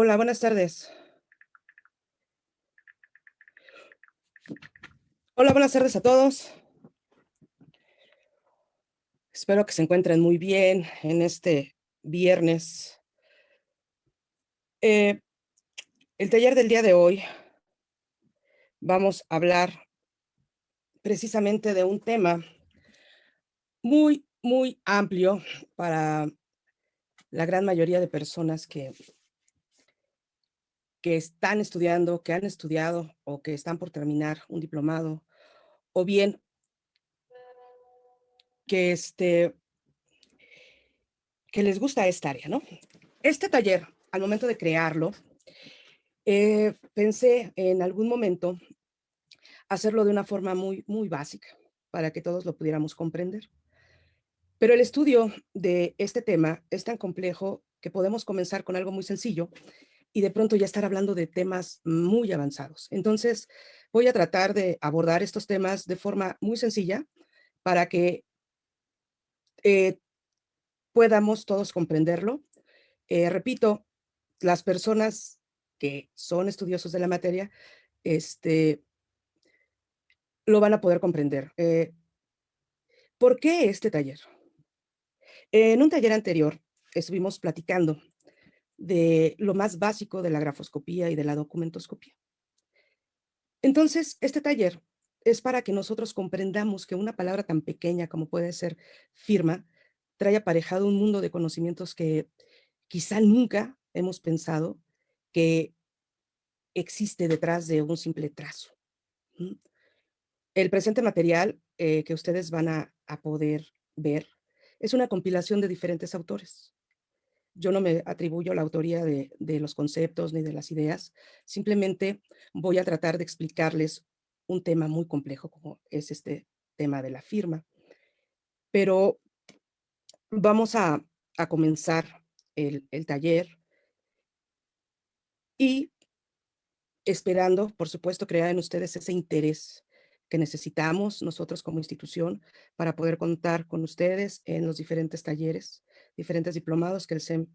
Hola, buenas tardes. Hola, buenas tardes a todos. Espero que se encuentren muy bien en este viernes. Eh, el taller del día de hoy vamos a hablar precisamente de un tema muy, muy amplio para la gran mayoría de personas que están estudiando, que han estudiado o que están por terminar un diplomado, o bien que, que les gusta esta área, ¿no? Este taller, al momento de crearlo, pensé en algún momento hacerlo de una forma muy, muy básica para que todos lo pudiéramos comprender. Pero el estudio de este tema es tan complejo que podemos comenzar con algo muy sencillo y de pronto ya estar hablando de temas muy avanzados. Entonces, voy a tratar de abordar estos temas de forma muy sencilla para que eh, podamos todos comprenderlo. Repito, las personas que son estudiosos de la materia, este, lo van a poder comprender. ¿Por qué este taller? En un taller anterior estuvimos platicando de lo más básico de la grafoscopía y de la documentoscopía. Entonces, este taller es para que nosotros comprendamos que una palabra tan pequeña como puede ser firma trae aparejado un mundo de conocimientos que quizá nunca hemos pensado que existe detrás de un simple trazo. ¿Mm? El presente material que ustedes van a poder ver es una compilación de diferentes autores. Yo no me atribuyo la autoría de los conceptos ni de las ideas, simplemente voy a tratar de explicarles un tema muy complejo como es este tema de la firma. Pero vamos a comenzar el taller y esperando, por supuesto, crear en ustedes ese interés que necesitamos nosotros como institución para poder contar con ustedes en los diferentes talleres, diferentes diplomados que el SEM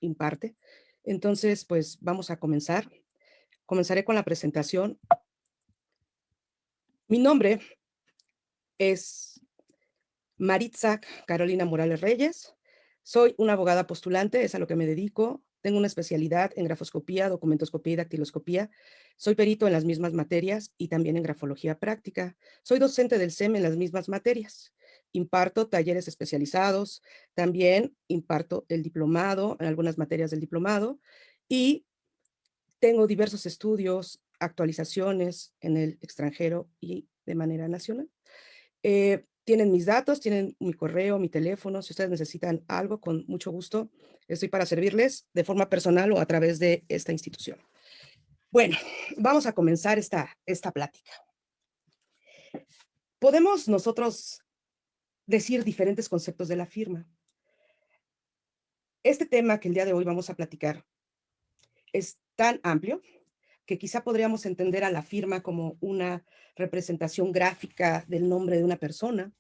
imparte. Entonces, pues vamos a comenzar. Comenzaré con la presentación. Mi nombre es Maritza Carolina Morales Reyes. Soy una abogada postulante, es a lo que me dedico. Tengo una especialidad en grafoscopía, documentoscopía y dactiloscopía. Soy perito en las mismas materias y también en grafología práctica. Soy docente del SEM en las mismas materias. Imparto talleres especializados, también imparto el diplomado, en algunas materias del diplomado, y tengo diversos estudios, actualizaciones en el extranjero y de manera nacional. Tienen mis datos, tienen mi correo, mi teléfono. Si ustedes necesitan algo, con mucho gusto estoy para servirles de forma personal o a través de esta institución. Bueno, vamos a comenzar esta plática. Podemos nosotros decir diferentes conceptos de la firma. Este tema que el día de hoy vamos a platicar es tan amplio que quizá podríamos entender a la firma como una representación gráfica del nombre de una persona,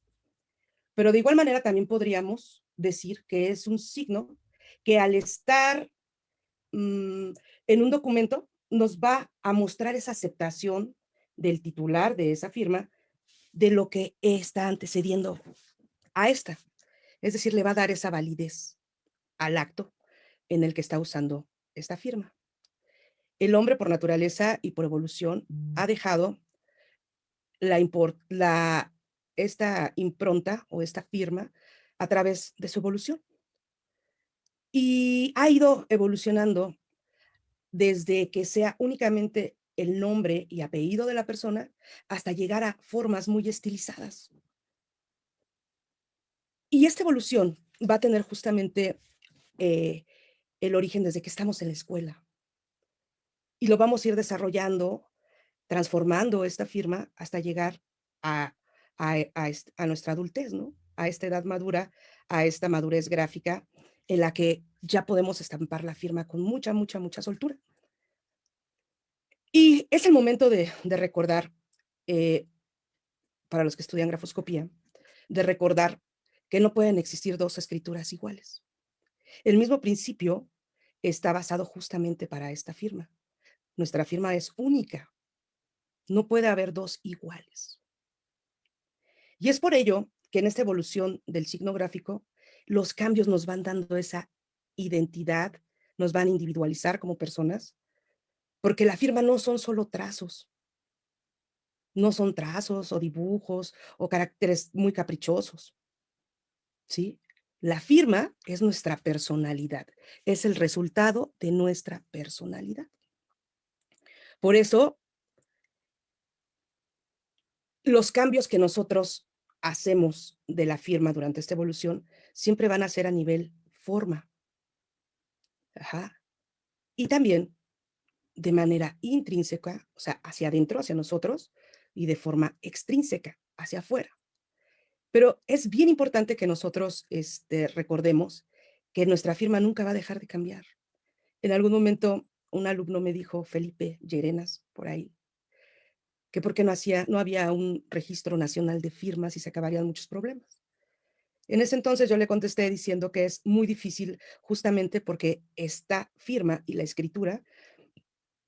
pero de igual manera también podríamos decir que es un signo que al estar en un documento nos va a mostrar esa aceptación del titular de esa firma de lo que está antecediendo a esta. Es decir, le va a dar esa validez al acto en el que está usando esta firma. El hombre por naturaleza y por evolución ha dejado esta impronta o esta firma a través de su evolución. Y ha ido evolucionando desde que sea únicamente el nombre y apellido de la persona hasta llegar a formas muy estilizadas. Y esta evolución va a tener justamente eh, el origen desde que estamos en la escuela. Y lo vamos a ir desarrollando, transformando esta firma hasta llegar a, a nuestra adultez, ¿no? A esta edad madura, a esta madurez gráfica en la que ya podemos estampar la firma con mucha, mucha, mucha soltura. Y es el momento de recordar, eh, para los que estudian grafoscopía, de recordar que no pueden existir dos escrituras iguales. El mismo principio está basado justamente para esta firma. Nuestra firma es única, no puede haber 2 iguales. Y es por ello que en esta evolución del signo gráfico, los cambios nos van dando esa identidad, nos van a individualizar como personas, porque la firma no son solo trazos, no son trazos o dibujos o caracteres muy caprichosos, ¿sí? La firma es nuestra personalidad, es el resultado de nuestra personalidad. Por eso, los cambios que nosotros hacemos de la firma durante esta evolución siempre van a ser a nivel forma. Ajá. Y también de manera intrínseca, o sea, hacia adentro, hacia nosotros, y de forma extrínseca, hacia afuera. Pero es bien importante que nosotros recordemos que nuestra firma nunca va a dejar de cambiar. En algún momento, un alumno me dijo, Felipe Llerenas, por ahí, que por qué no había un registro nacional de firmas y se acabarían muchos problemas. En ese entonces yo le contesté diciendo que es muy difícil justamente porque esta firma y la escritura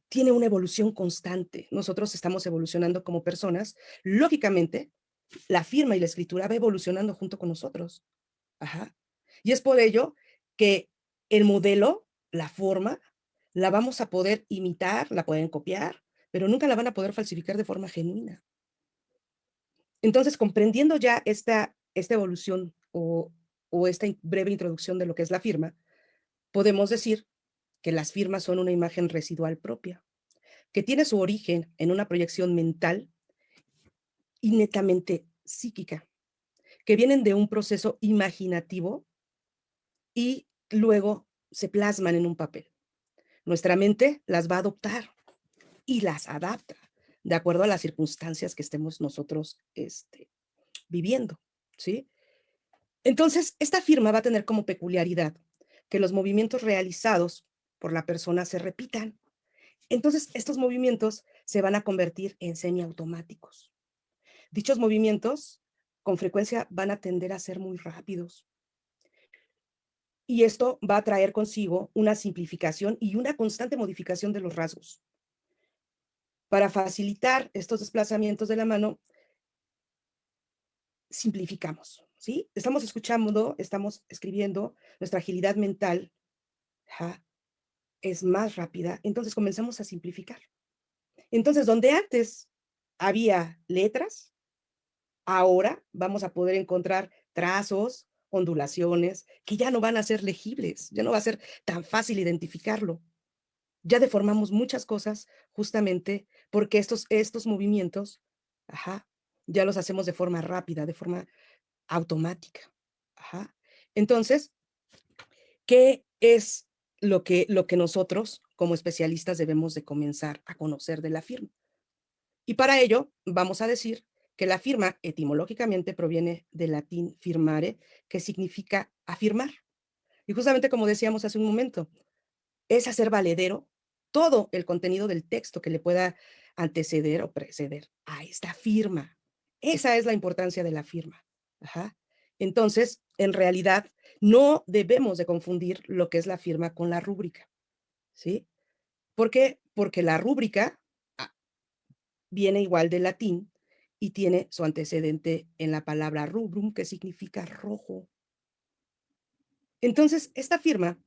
tiene una evolución constante. Nosotros estamos evolucionando como personas. Lógicamente, la firma y la escritura va evolucionando junto con nosotros. Ajá. Y es por ello que el modelo, la forma, la vamos a poder imitar, la pueden copiar, pero nunca la van a poder falsificar de forma genuina. Entonces, comprendiendo ya esta evolución o esta breve introducción de lo que es la firma, podemos decir que las firmas son una imagen residual propia, que tiene su origen en una proyección mental y netamente psíquica, que vienen de un proceso imaginativo y luego se plasman en un papel. Nuestra mente las va a adoptar y las adapta de acuerdo a las circunstancias que estemos nosotros viviendo, ¿sí? Entonces, esta firma va a tener como peculiaridad que los movimientos realizados por la persona se repitan. Entonces, estos movimientos se van a convertir en semiautomáticos. Dichos movimientos con frecuencia van a tender a ser muy rápidos. Y esto va a traer consigo una simplificación y una constante modificación de los rasgos. Para facilitar estos desplazamientos de la mano, simplificamos, ¿sí? Estamos escuchando, estamos escribiendo, nuestra agilidad mental ajá, es más rápida, entonces comenzamos a simplificar. Entonces, donde antes había letras, ahora vamos a poder encontrar trazos, ondulaciones, que ya no van a ser legibles, ya no va a ser tan fácil identificarlo. Ya deformamos muchas cosas justamente porque estos movimientos, ajá, ya los hacemos de forma rápida, de forma automática. Ajá. Entonces, ¿qué es lo que nosotros como especialistas debemos de comenzar a conocer de la firma? Y para ello vamos a decir que la firma etimológicamente proviene del latín firmare, que significa afirmar. Y justamente como decíamos hace un momento, es hacer valedero todo el contenido del texto que le pueda anteceder o preceder a esta firma. Esa es la importancia de la firma. Ajá. Entonces, en realidad, no debemos de confundir lo que es la firma con la rúbrica, ¿sí? ¿Por qué? Porque la rúbrica viene igual del latín y tiene su antecedente en la palabra rubrum, que significa rojo. Entonces, esta firma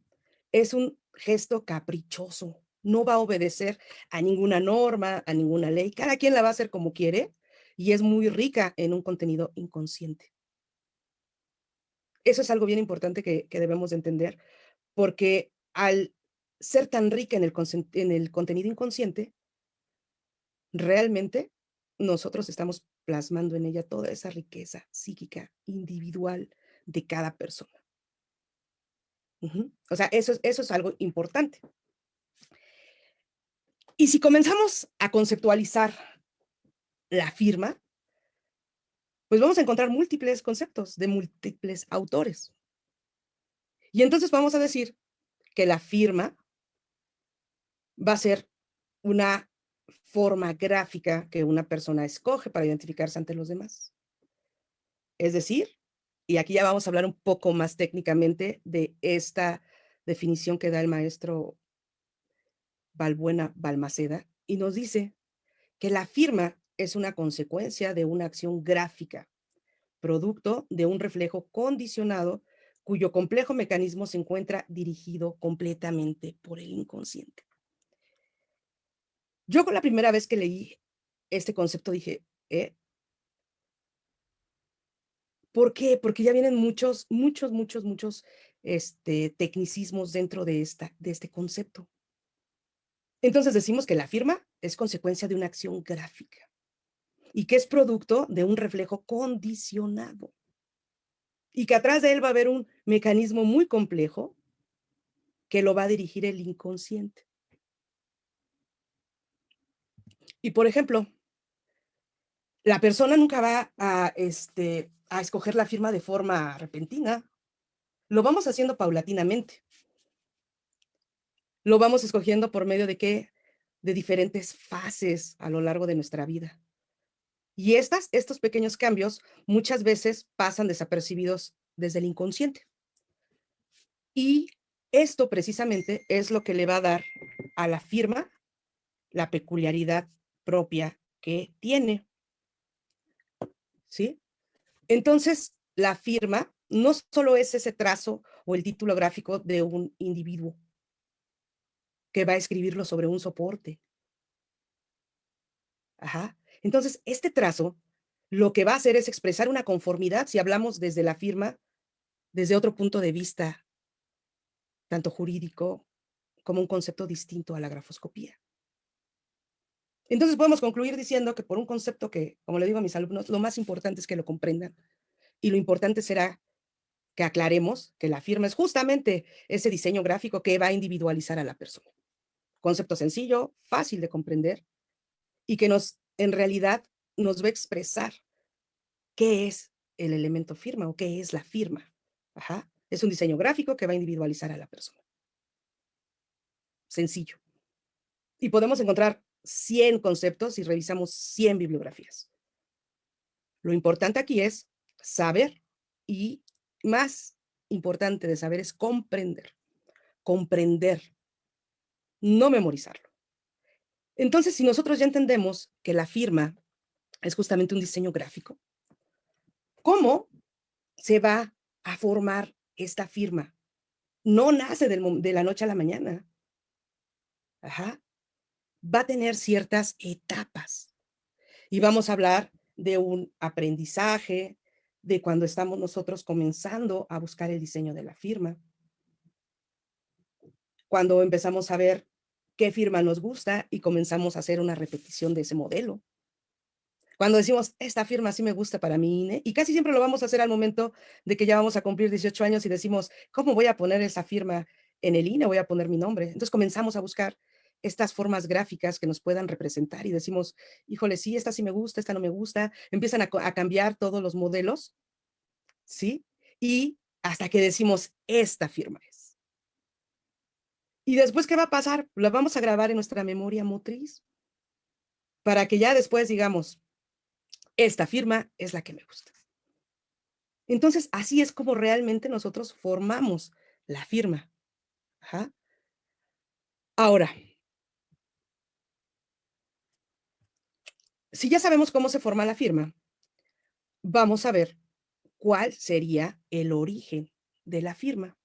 es un gesto caprichoso, no va a obedecer a ninguna norma, a ninguna ley, cada quien la va a hacer como quiere y es muy rica en un contenido inconsciente. Eso es algo bien importante que debemos de entender, porque al ser tan rica en el contenido inconsciente, realmente nosotros estamos plasmando en ella toda esa riqueza psíquica individual de cada persona. Ujú. O sea, eso es algo importante. Y si comenzamos a conceptualizar la firma, pues vamos a encontrar múltiples conceptos de múltiples autores. Y entonces vamos a decir que la firma va a ser una forma gráfica que una persona escoge para identificarse ante los demás. Es decir, y aquí ya vamos a hablar un poco más técnicamente de definición que da el maestro Balbuena Balmaceda, y nos dice que la firma es una consecuencia de una acción gráfica, producto de un reflejo condicionado cuyo complejo mecanismo se encuentra dirigido completamente por el inconsciente. Yo con la primera vez que leí este concepto dije, ¿por qué? Porque ya vienen muchos tecnicismos dentro de este concepto. Entonces decimos que la firma es consecuencia de una acción gráfica y que es producto de un reflejo condicionado y que atrás de él va a haber un mecanismo muy complejo que lo va a dirigir el inconsciente. Y por ejemplo, la persona nunca va a escoger la firma de forma repentina. Lo vamos haciendo paulatinamente. Lo vamos escogiendo por medio de qué? De diferentes fases a lo largo de nuestra vida. Y estos pequeños cambios muchas veces pasan desapercibidos desde el inconsciente. Y esto precisamente es lo que le va a dar a la firma la peculiaridad propia que tiene, ¿sí? Entonces, la firma no solo es ese trazo o el título gráfico de un individuo que va a escribirlo sobre un soporte. Ajá. Entonces, este trazo lo que va a hacer es expresar una conformidad, si hablamos desde la firma, desde otro punto de vista, tanto jurídico como un concepto distinto a la grafoscopía. Entonces podemos concluir diciendo que por un concepto que, como le digo a mis alumnos, lo más importante es que lo comprendan y lo importante será que aclaremos que la firma es justamente ese diseño gráfico que va a individualizar a la persona. Concepto sencillo, fácil de comprender y que en realidad nos va a expresar qué es el elemento firma o qué es la firma. Ajá. Es un diseño gráfico que va a individualizar a la persona. Sencillo. Y podemos encontrar 100 conceptos si revisamos 100 bibliografías. Lo importante aquí es saber y más importante de saber es comprender. Comprender, no memorizarlo. Entonces, si nosotros ya entendemos que la firma es justamente un diseño gráfico, ¿cómo se va a formar esta firma? No nace de la noche a la mañana. Ajá. Va a tener ciertas etapas y vamos a hablar de un aprendizaje, de cuando estamos nosotros comenzando a buscar el diseño de la firma, cuando empezamos a ver qué firma nos gusta y comenzamos a hacer una repetición de ese modelo. Cuando decimos, esta firma sí me gusta para mi INE, y casi siempre lo vamos a hacer al momento de que ya vamos a cumplir 18 años y decimos, ¿cómo voy a poner esa firma en el INE? Voy a poner mi nombre. Entonces comenzamos a buscar estas formas gráficas que nos puedan representar y decimos, híjole, sí, esta sí me gusta, esta no me gusta. Empiezan a cambiar todos los modelos, ¿sí? Y hasta que decimos, esta firma es. Y después, ¿qué va a pasar? La vamos a grabar en nuestra memoria motriz para que ya después digamos, esta firma es la que me gusta. Entonces, así es como realmente nosotros formamos la firma. Ajá. Ahora, si ya sabemos cómo se forma la firma, vamos a ver cuál sería el origen de la firma.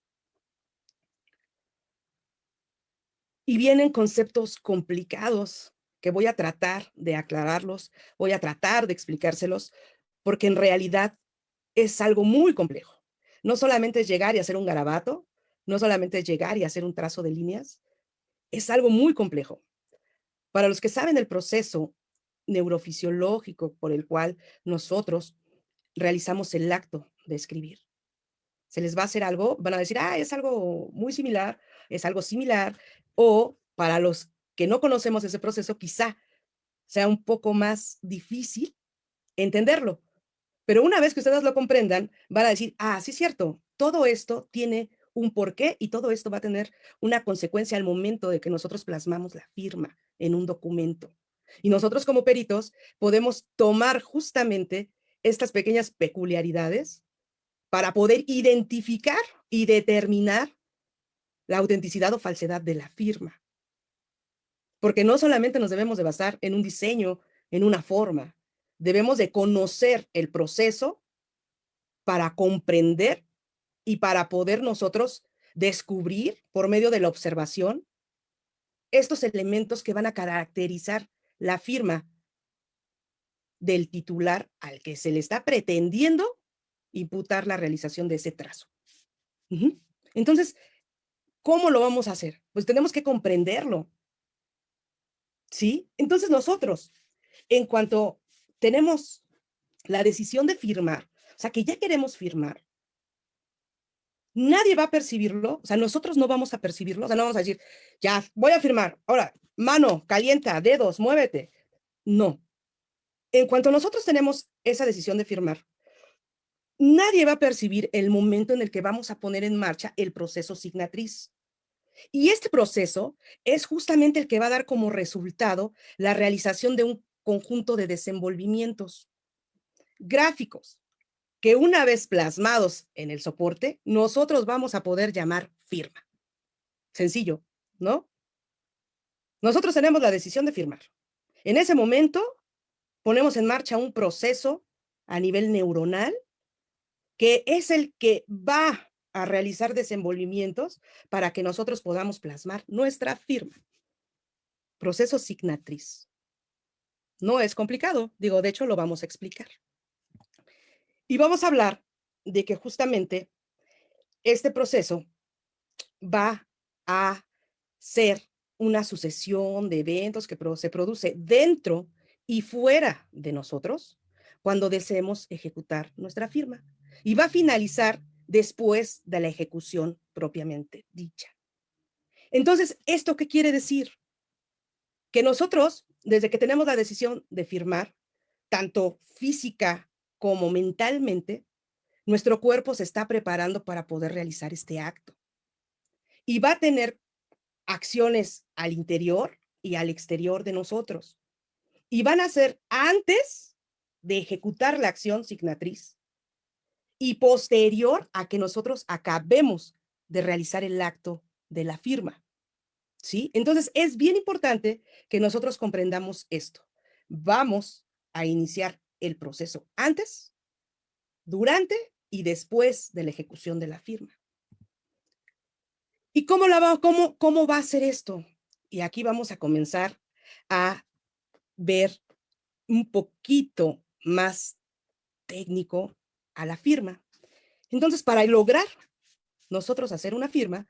Y vienen conceptos complicados que voy a tratar de aclararlos, voy a tratar de explicárselos, porque en realidad es algo muy complejo. No solamente es llegar y hacer un garabato, no solamente es llegar y hacer un trazo de líneas, es algo muy complejo. Para los que saben el proceso neurofisiológico por el cual nosotros realizamos el acto de escribir, se les va a hacer algo, van a decir, ah, es algo muy similar, es algo similar, o para los que no conocemos ese proceso, quizá sea un poco más difícil entenderlo. Pero una vez que ustedes lo comprendan, van a decir, ah, sí es cierto, todo esto tiene un porqué y todo esto va a tener una consecuencia al momento de que nosotros plasmamos la firma en un documento. Y nosotros como peritos podemos tomar justamente estas pequeñas peculiaridades para poder identificar y determinar la autenticidad o falsedad de la firma. Porque no solamente nos debemos de basar en un diseño, en una forma, debemos de conocer el proceso para comprender y para poder nosotros descubrir por medio de la observación estos elementos que van a caracterizar la firma del titular al que se le está pretendiendo imputar la realización de ese trazo. Ujú. Entonces, ¿cómo lo vamos a hacer? Pues tenemos que comprenderlo, ¿sí? Entonces nosotros, en cuanto tenemos la decisión de firmar, o sea, que ya queremos firmar, nadie va a percibirlo, o sea, nosotros no vamos a percibirlo, o sea, no vamos a decir, ya, voy a firmar, ahora, mano, calienta, dedos, muévete. No. En cuanto nosotros tenemos esa decisión de firmar, nadie va a percibir el momento en el que vamos a poner en marcha el proceso signatriz. Y este proceso es justamente el que va a dar como resultado la realización de un conjunto de desenvolvimientos gráficos que una vez plasmados en el soporte, nosotros vamos a poder llamar firma. Sencillo, ¿no? Nosotros tenemos la decisión de firmar. En ese momento ponemos en marcha un proceso a nivel neuronal que es el que va a realizar desenvolvimientos para que nosotros podamos plasmar nuestra firma. Proceso signatriz. No es complicado, digo, de hecho lo vamos a explicar. Y vamos a hablar de que justamente este proceso va a ser una sucesión de eventos que se produce dentro y fuera de nosotros cuando deseemos ejecutar nuestra firma. Y va a finalizar después de la ejecución propiamente dicha. Entonces, ¿esto qué quiere decir? Que nosotros, desde que tenemos la decisión de firmar, tanto física como mentalmente, nuestro cuerpo se está preparando para poder realizar este acto. Y va a tener acciones al interior y al exterior de nosotros. Y van a ser antes de ejecutar la acción signatriz y posterior a que nosotros acabemos de realizar el acto de la firma. ¿Sí? Entonces, es bien importante que nosotros comprendamos esto. Vamos a iniciar el proceso antes, durante y después de la ejecución de la firma. ¿Y cómo va a ser esto? Y aquí vamos a comenzar a ver un poquito más técnico a la firma. Entonces, para lograr nosotros hacer una firma,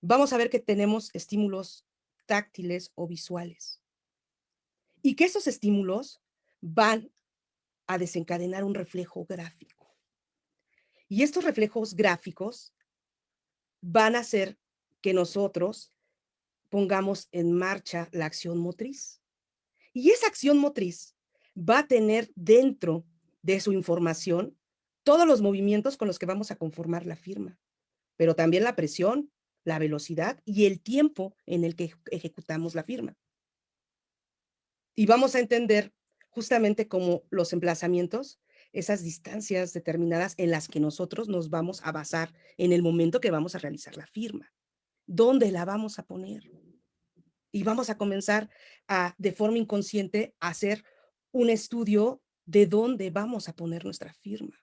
vamos a ver que tenemos estímulos táctiles o visuales y que esos estímulos van a desencadenar un reflejo gráfico. Y estos reflejos gráficos van a hacer que nosotros pongamos en marcha la acción motriz. Y esa acción motriz va a tener dentro de su información todos los movimientos con los que vamos a conformar la firma, pero también la presión, la velocidad y el tiempo en el que ejecutamos la firma. Y vamos a entender justamente como los emplazamientos, esas distancias determinadas en las que nosotros nos vamos a basar en el momento que vamos a realizar la firma. ¿Dónde la vamos a poner? Y vamos a comenzar de forma inconsciente a hacer un estudio de dónde vamos a poner nuestra firma.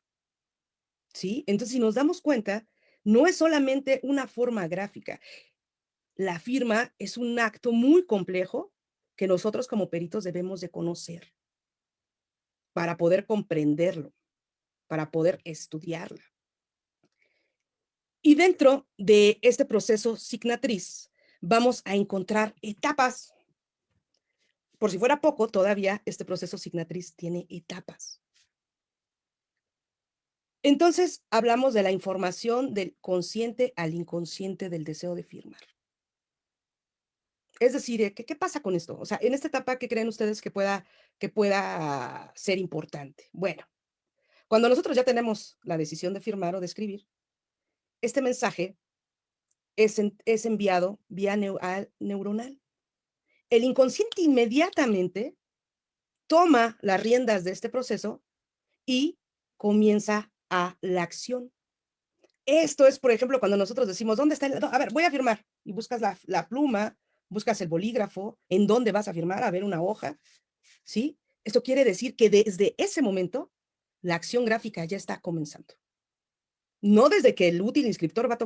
¿Sí? Entonces, si nos damos cuenta, no es solamente una forma gráfica. La firma es un acto muy complejo que nosotros como peritos debemos de conocer para poder comprenderlo, para poder estudiarla. Y dentro de este proceso signatriz, vamos a encontrar etapas. Por si fuera poco, todavía este proceso signatriz tiene etapas. Entonces, hablamos de la información del consciente al inconsciente del deseo de firmar. Es decir, ¿qué pasa con esto? O sea, en esta etapa, ¿qué creen ustedes que pueda ser importante? Bueno, cuando nosotros ya tenemos la decisión de firmar o de escribir, este mensaje es enviado vía neuronal. El inconsciente inmediatamente toma las riendas de este proceso y comienza a la acción. Esto es, por ejemplo, cuando nosotros decimos, ¿dónde está el? A ver, voy a firmar. Y buscas la pluma, buscas el bolígrafo, ¿en dónde vas a firmar? A ver, una hoja, ¿sí? Esto quiere decir que desde ese momento la acción gráfica ya está comenzando. No desde que el útil inscriptor va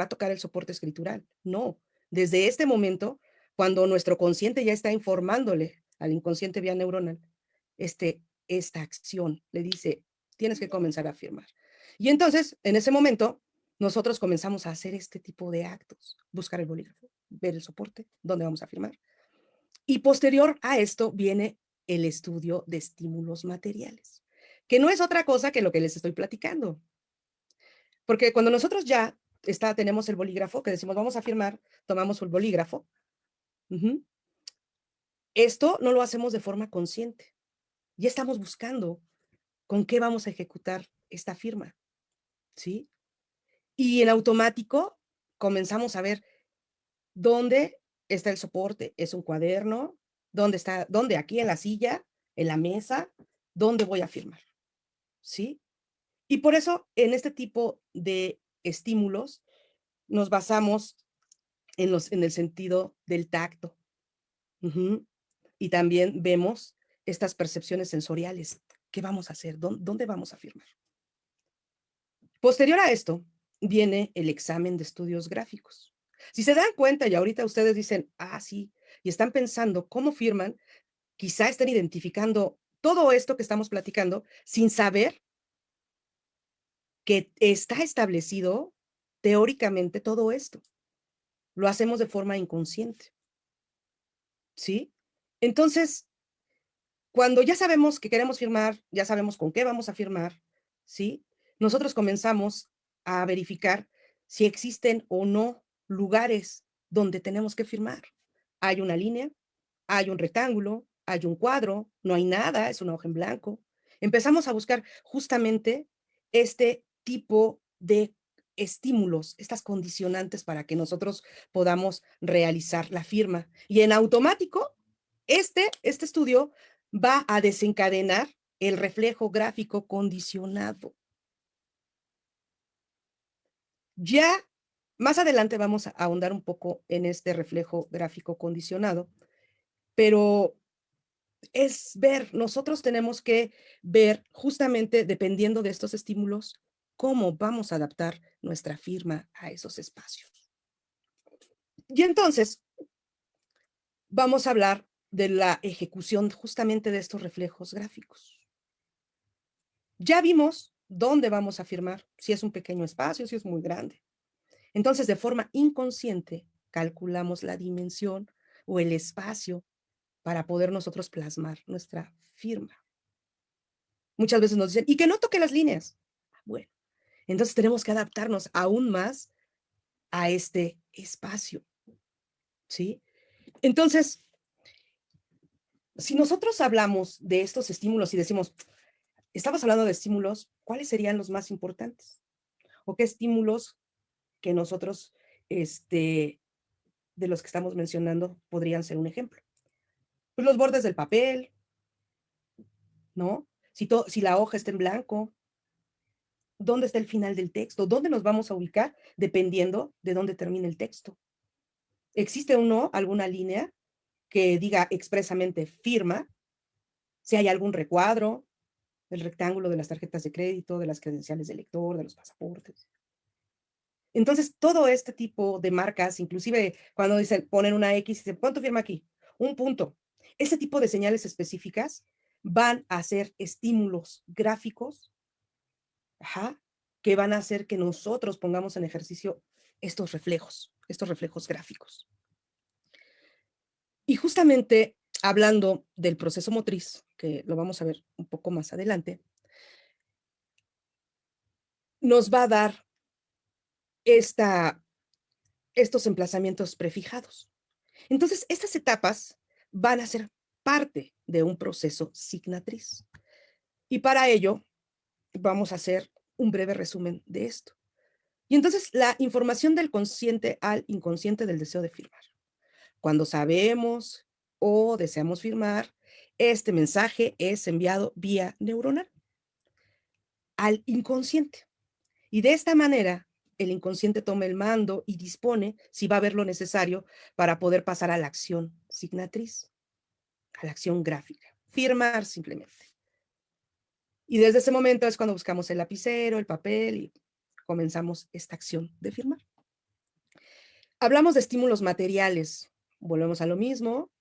a tocar el soporte escritural, no. Desde este momento, cuando nuestro consciente ya está informándole al inconsciente vía neuronal, esta acción le dice, tienes que comenzar a firmar. Y entonces, en ese momento, nosotros comenzamos a hacer este tipo de actos, buscar el bolígrafo, ver el soporte, dónde vamos a firmar. Y posterior a esto viene el estudio de estímulos materiales, que no es otra cosa que lo que les estoy platicando. Porque cuando nosotros ya tenemos el bolígrafo, que decimos, vamos a firmar, tomamos el bolígrafo, ujú, esto no lo hacemos de forma consciente. Ya estamos buscando con qué vamos a ejecutar esta firma, ¿sí? Y en automático comenzamos a ver dónde está el soporte. ¿Es un cuaderno? ¿Dónde está? ¿Dónde? Aquí en la silla, en la mesa, ¿dónde voy a firmar? ¿Sí? Y por eso, en este tipo de estímulos, nos basamos en el sentido del tacto. Ujú. Y también vemos estas percepciones sensoriales. ¿Qué vamos a hacer? ¿Dónde vamos a firmar? Posterior a esto, viene el examen de estudios gráficos. Si se dan cuenta y ahorita ustedes dicen, ah, sí, y están pensando cómo firman, quizá estén identificando todo esto que estamos platicando sin saber que está establecido teóricamente todo esto. Lo hacemos de forma inconsciente, ¿sí? Entonces, cuando ya sabemos que queremos firmar, ya sabemos con qué vamos a firmar, ¿sí? Nosotros comenzamos a verificar si existen o no lugares donde tenemos que firmar. Hay una línea, hay un rectángulo, hay un cuadro, no hay nada, es una hoja en blanco. Empezamos a buscar justamente este tipo de estímulos, estas condicionantes para que nosotros podamos realizar la firma. Y en automático, este estudio va a desencadenar el reflejo gráfico condicionado. Ya más adelante vamos a ahondar un poco en este reflejo gráfico condicionado, pero es ver, nosotros tenemos que ver justamente dependiendo de estos estímulos, cómo vamos a adaptar nuestra firma a esos espacios. Y entonces vamos a hablar de la ejecución justamente de estos reflejos gráficos. Ya vimos dónde vamos a firmar, si es un pequeño espacio, si es muy grande. Entonces, de forma inconsciente, calculamos la dimensión o el espacio para poder nosotros plasmar nuestra firma. Muchas veces nos dicen, y que no toque las líneas. Bueno, entonces tenemos que adaptarnos aún más a este espacio, ¿sí? Entonces, si nosotros hablamos de estos estímulos y decimos, estamos hablando de estímulos, ¿cuáles serían los más importantes? ¿O qué estímulos que nosotros, de los que estamos mencionando, podrían ser un ejemplo? Pues los bordes del papel, ¿no? Si la hoja está en blanco, ¿dónde está el final del texto? ¿Dónde nos vamos a ubicar dependiendo de dónde termine el texto? ¿Existe o no alguna línea que diga expresamente firma? Si hay algún recuadro, el rectángulo de las tarjetas de crédito, de las credenciales de lector, de los pasaportes. Entonces, todo este tipo de marcas, inclusive cuando dicen, ponen una X y dicen, ¿cuánto firma aquí? Un punto. Ese tipo de señales específicas van a ser estímulos gráficos, ajá, que van a hacer que nosotros pongamos en ejercicio estos reflejos gráficos. Y justamente hablando del proceso motriz, que lo vamos a ver un poco más adelante, nos va a dar esta, estos emplazamientos prefijados. Entonces, estas etapas van a ser parte de un proceso signatriz. Y para ello, vamos a hacer un breve resumen de esto. Y entonces, la información del consciente al inconsciente del deseo de firmar. Cuando sabemos o deseamos firmar, este mensaje es enviado vía neuronal al inconsciente. Y de esta manera el inconsciente toma el mando y dispone si va a haber lo necesario para poder pasar a la acción signatriz, a la acción gráfica, firmar simplemente. Y desde ese momento es cuando buscamos el lapicero, el papel y comenzamos esta acción de firmar. Hablamos de estímulos materiales. Volvemos a lo mismo.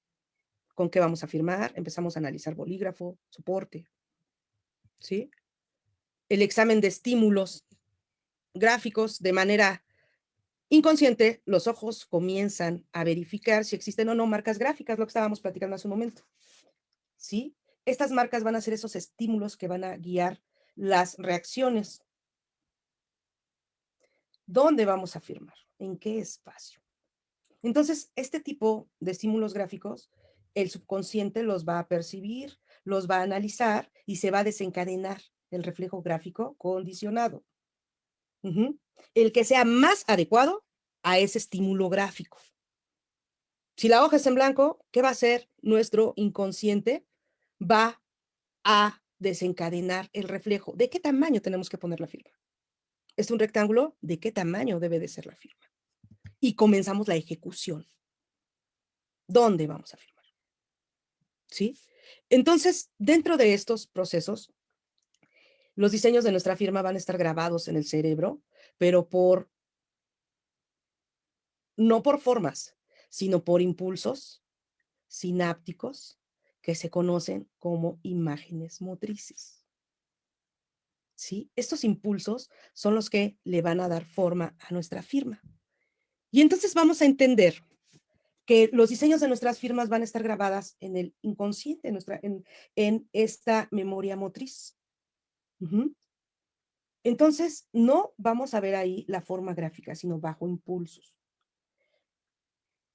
¿Con qué vamos a firmar? Empezamos a analizar bolígrafo, soporte, ¿sí? El examen de estímulos gráficos de manera inconsciente, los ojos comienzan a verificar si existen o no marcas gráficas, lo que estábamos platicando hace un momento, ¿sí? Estas marcas van a ser esos estímulos que van a guiar las reacciones. ¿Dónde vamos a firmar? ¿En qué espacio? Entonces, este tipo de estímulos gráficos, el subconsciente los va a percibir, los va a analizar y se va a desencadenar el reflejo gráfico condicionado. El que sea más adecuado a ese estímulo gráfico. Si la hoja es en blanco, ¿qué va a hacer nuestro inconsciente? Va a desencadenar el reflejo. ¿De qué tamaño tenemos que poner la firma? ¿Es un rectángulo? ¿De qué tamaño debe de ser la firma? Y comenzamos la ejecución. ¿Dónde vamos a firmar? ¿Sí? Entonces, dentro de estos procesos, los diseños de nuestra firma van a estar grabados en el cerebro, pero no por formas, sino por impulsos sinápticos que se conocen como imágenes motrices. ¿Sí? Estos impulsos son los que le van a dar forma a nuestra firma. Y entonces vamos a entender que los diseños de nuestras firmas van a estar grabadas en el inconsciente, en esta memoria motriz. Entonces, no vamos a ver ahí la forma gráfica, sino bajo impulsos.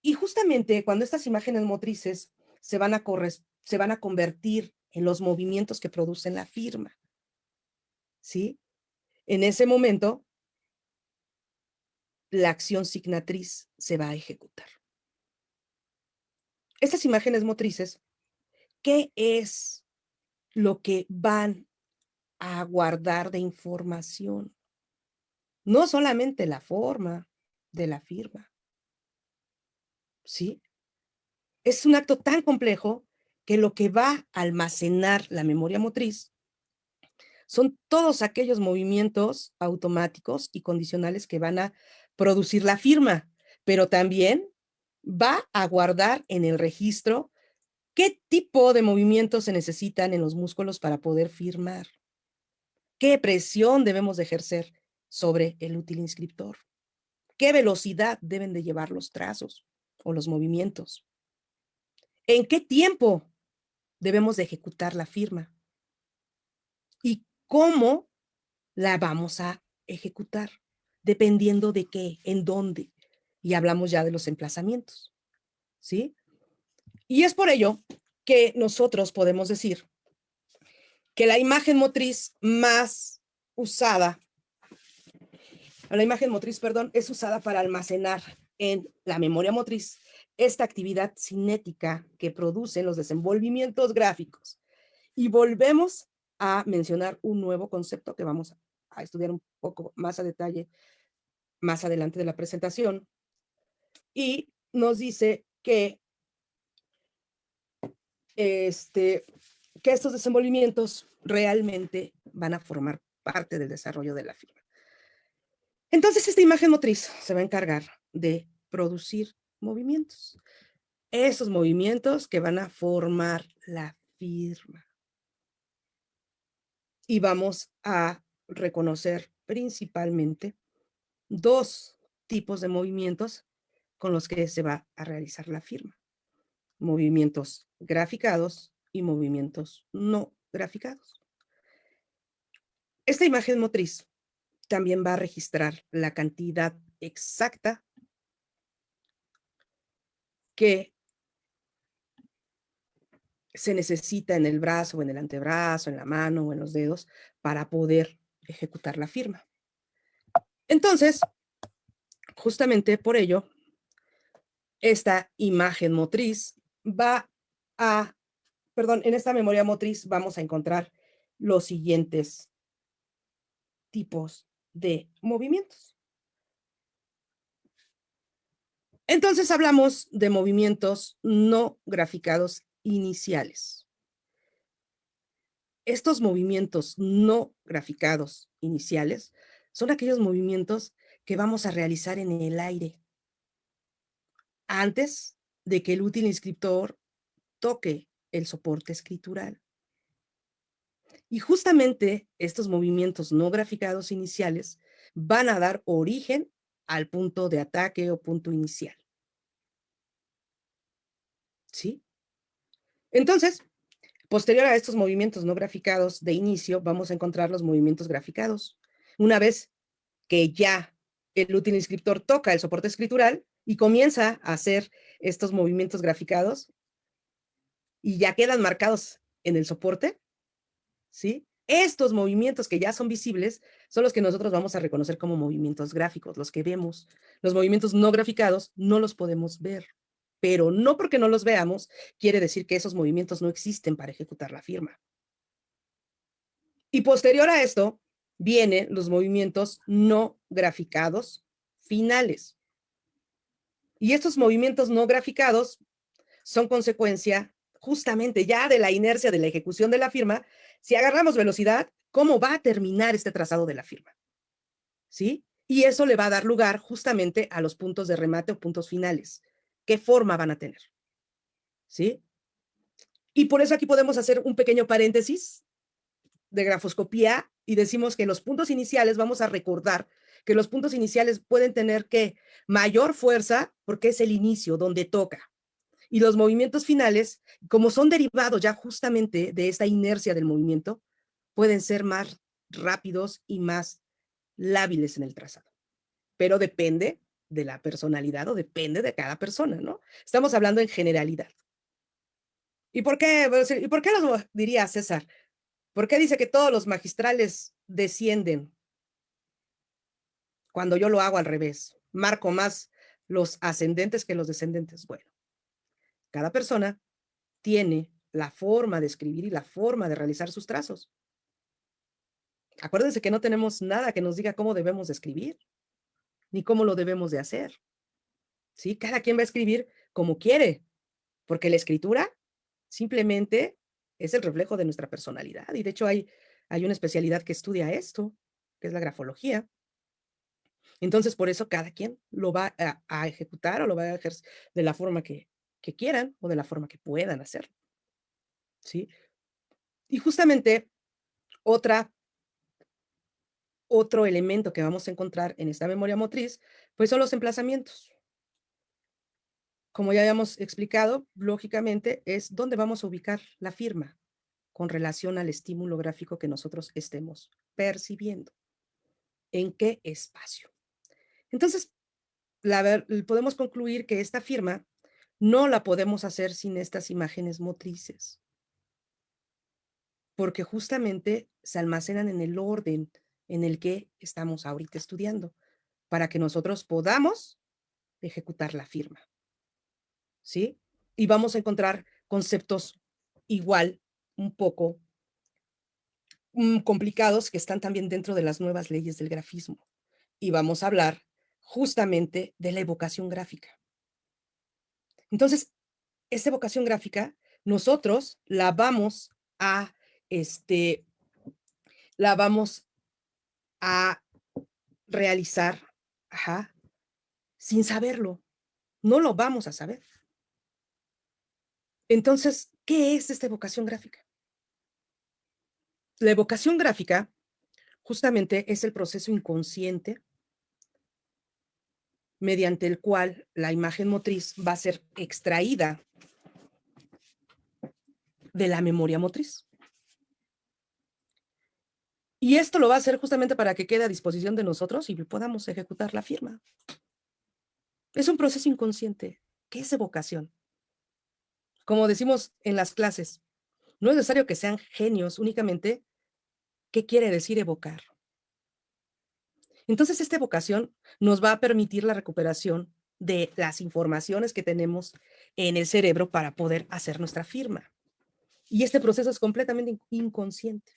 Y justamente cuando estas imágenes motrices se van a convertir en los movimientos que producen la firma, ¿sí? En ese momento, la acción signatriz se va a ejecutar. Estas imágenes motrices, ¿qué es lo que van a guardar de información? No solamente la forma de la firma, ¿sí? Es un acto tan complejo que lo que va a almacenar la memoria motriz son todos aquellos movimientos automáticos y condicionales que van a producir la firma, pero también va a guardar en el registro qué tipo de movimientos se necesitan en los músculos para poder firmar, qué presión debemos de ejercer sobre el útil inscriptor, qué velocidad deben de llevar los trazos o los movimientos, en qué tiempo debemos de ejecutar la firma y cómo la vamos a ejecutar, dependiendo de qué, en dónde. Y hablamos ya de los emplazamientos, ¿sí? Y es por ello que nosotros podemos decir que la imagen motriz más usada, la imagen motriz, perdón, es usada para almacenar en la memoria motriz esta actividad cinética que producen los desenvolvimientos gráficos. Y volvemos a mencionar un nuevo concepto que vamos a estudiar un poco más a detalle más adelante de la presentación, y nos dice que, que estos desenvolvimientos realmente van a formar parte del desarrollo de la firma. Entonces, esta imagen motriz se va a encargar de producir movimientos, esos movimientos que van a formar la firma. Y vamos a reconocer principalmente dos tipos de movimientos con los que se va a realizar la firma: movimientos graficados y movimientos no graficados. Esta imagen motriz también va a registrar la cantidad exacta que se necesita en el brazo, o en el antebrazo, en la mano o en los dedos para poder ejecutar la firma. Entonces, justamente por ello, esta imagen motriz va a, perdón, en esta memoria motriz vamos a encontrar los siguientes tipos de movimientos. Entonces hablamos de movimientos no graficados iniciales. Estos movimientos no graficados iniciales son aquellos movimientos que vamos a realizar en el aire antes de que el útil inscriptor toque el soporte escritural. Y justamente estos movimientos no graficados iniciales van a dar origen al punto de ataque o punto inicial. ¿Sí? Entonces, posterior a estos movimientos no graficados de inicio, vamos a encontrar los movimientos graficados. Una vez que ya el útil inscriptor toca el soporte escritural y comienza a hacer estos movimientos graficados y ya quedan marcados en el soporte, ¿sí? Estos movimientos que ya son visibles son los que nosotros vamos a reconocer como movimientos gráficos, los que vemos. Los movimientos no graficados no los podemos ver, pero no porque no los veamos quiere decir que esos movimientos no existen para ejecutar la firma. Y posterior a esto vienen los movimientos no graficados finales. Y estos movimientos no graficados son consecuencia justamente ya de la inercia de la ejecución de la firma. Si agarramos velocidad, ¿cómo va a terminar este trazado de la firma? ¿Sí? Y eso le va a dar lugar justamente a los puntos de remate o puntos finales. ¿Qué forma van a tener? ¿Sí? Y por eso aquí podemos hacer un pequeño paréntesis de grafoscopía y decimos que los puntos iniciales, vamos a recordar que los puntos iniciales pueden tener que mayor fuerza porque es el inicio donde toca. Y los movimientos finales, como son derivados ya justamente de esta inercia del movimiento, pueden ser más rápidos y más lábiles en el trazado. Pero depende de la personalidad o depende de cada persona, ¿no? Estamos hablando en generalidad. ¿Y por qué los diría César? ¿Por qué dice que todos los magistrales descienden cuando yo lo hago al revés? Marco más los ascendentes que los descendentes. Bueno, cada persona tiene la forma de escribir y la forma de realizar sus trazos. Acuérdense que no tenemos nada que nos diga cómo debemos de escribir, ni cómo lo debemos de hacer. ¿Sí? Cada quien va a escribir como quiere, porque la escritura simplemente es el reflejo de nuestra personalidad. Y de hecho hay una especialidad que estudia esto, que es la grafología. Entonces, por eso cada quien lo va a ejecutar o lo va a ejercer de la forma que quieran o de la forma que puedan hacerlo. ¿Sí? Y justamente otra otro elemento que vamos a encontrar en esta memoria motriz, pues son los emplazamientos. Como ya habíamos explicado, lógicamente es dónde vamos a ubicar la firma con relación al estímulo gráfico que nosotros estemos percibiendo. ¿En qué espacio? Entonces, podemos concluir que esta firma no la podemos hacer sin estas imágenes motrices, porque justamente se almacenan en el orden en el que estamos ahorita estudiando, para que nosotros podamos ejecutar la firma, ¿sí? Y vamos a encontrar conceptos igual, un poco complicados, que están también dentro de las nuevas leyes del grafismo. Y vamos a hablar justamente de la evocación gráfica. Entonces, esta evocación gráfica, nosotros a, este, la vamos a realizar, ajá, sin saberlo. No lo vamos a saber. Entonces, ¿qué es esta evocación gráfica? La evocación gráfica justamente es el proceso inconsciente mediante el cual la imagen motriz va a ser extraída de la memoria motriz. Y esto lo va a hacer justamente para que quede a disposición de nosotros y podamos ejecutar la firma. Es un proceso inconsciente. ¿Qué es evocación? Como decimos en las clases, no es necesario que sean genios, únicamente, ¿qué quiere decir evocar? Entonces, esta evocación nos va a permitir la recuperación de las informaciones que tenemos en el cerebro para poder hacer nuestra firma. Y este proceso es completamente inconsciente.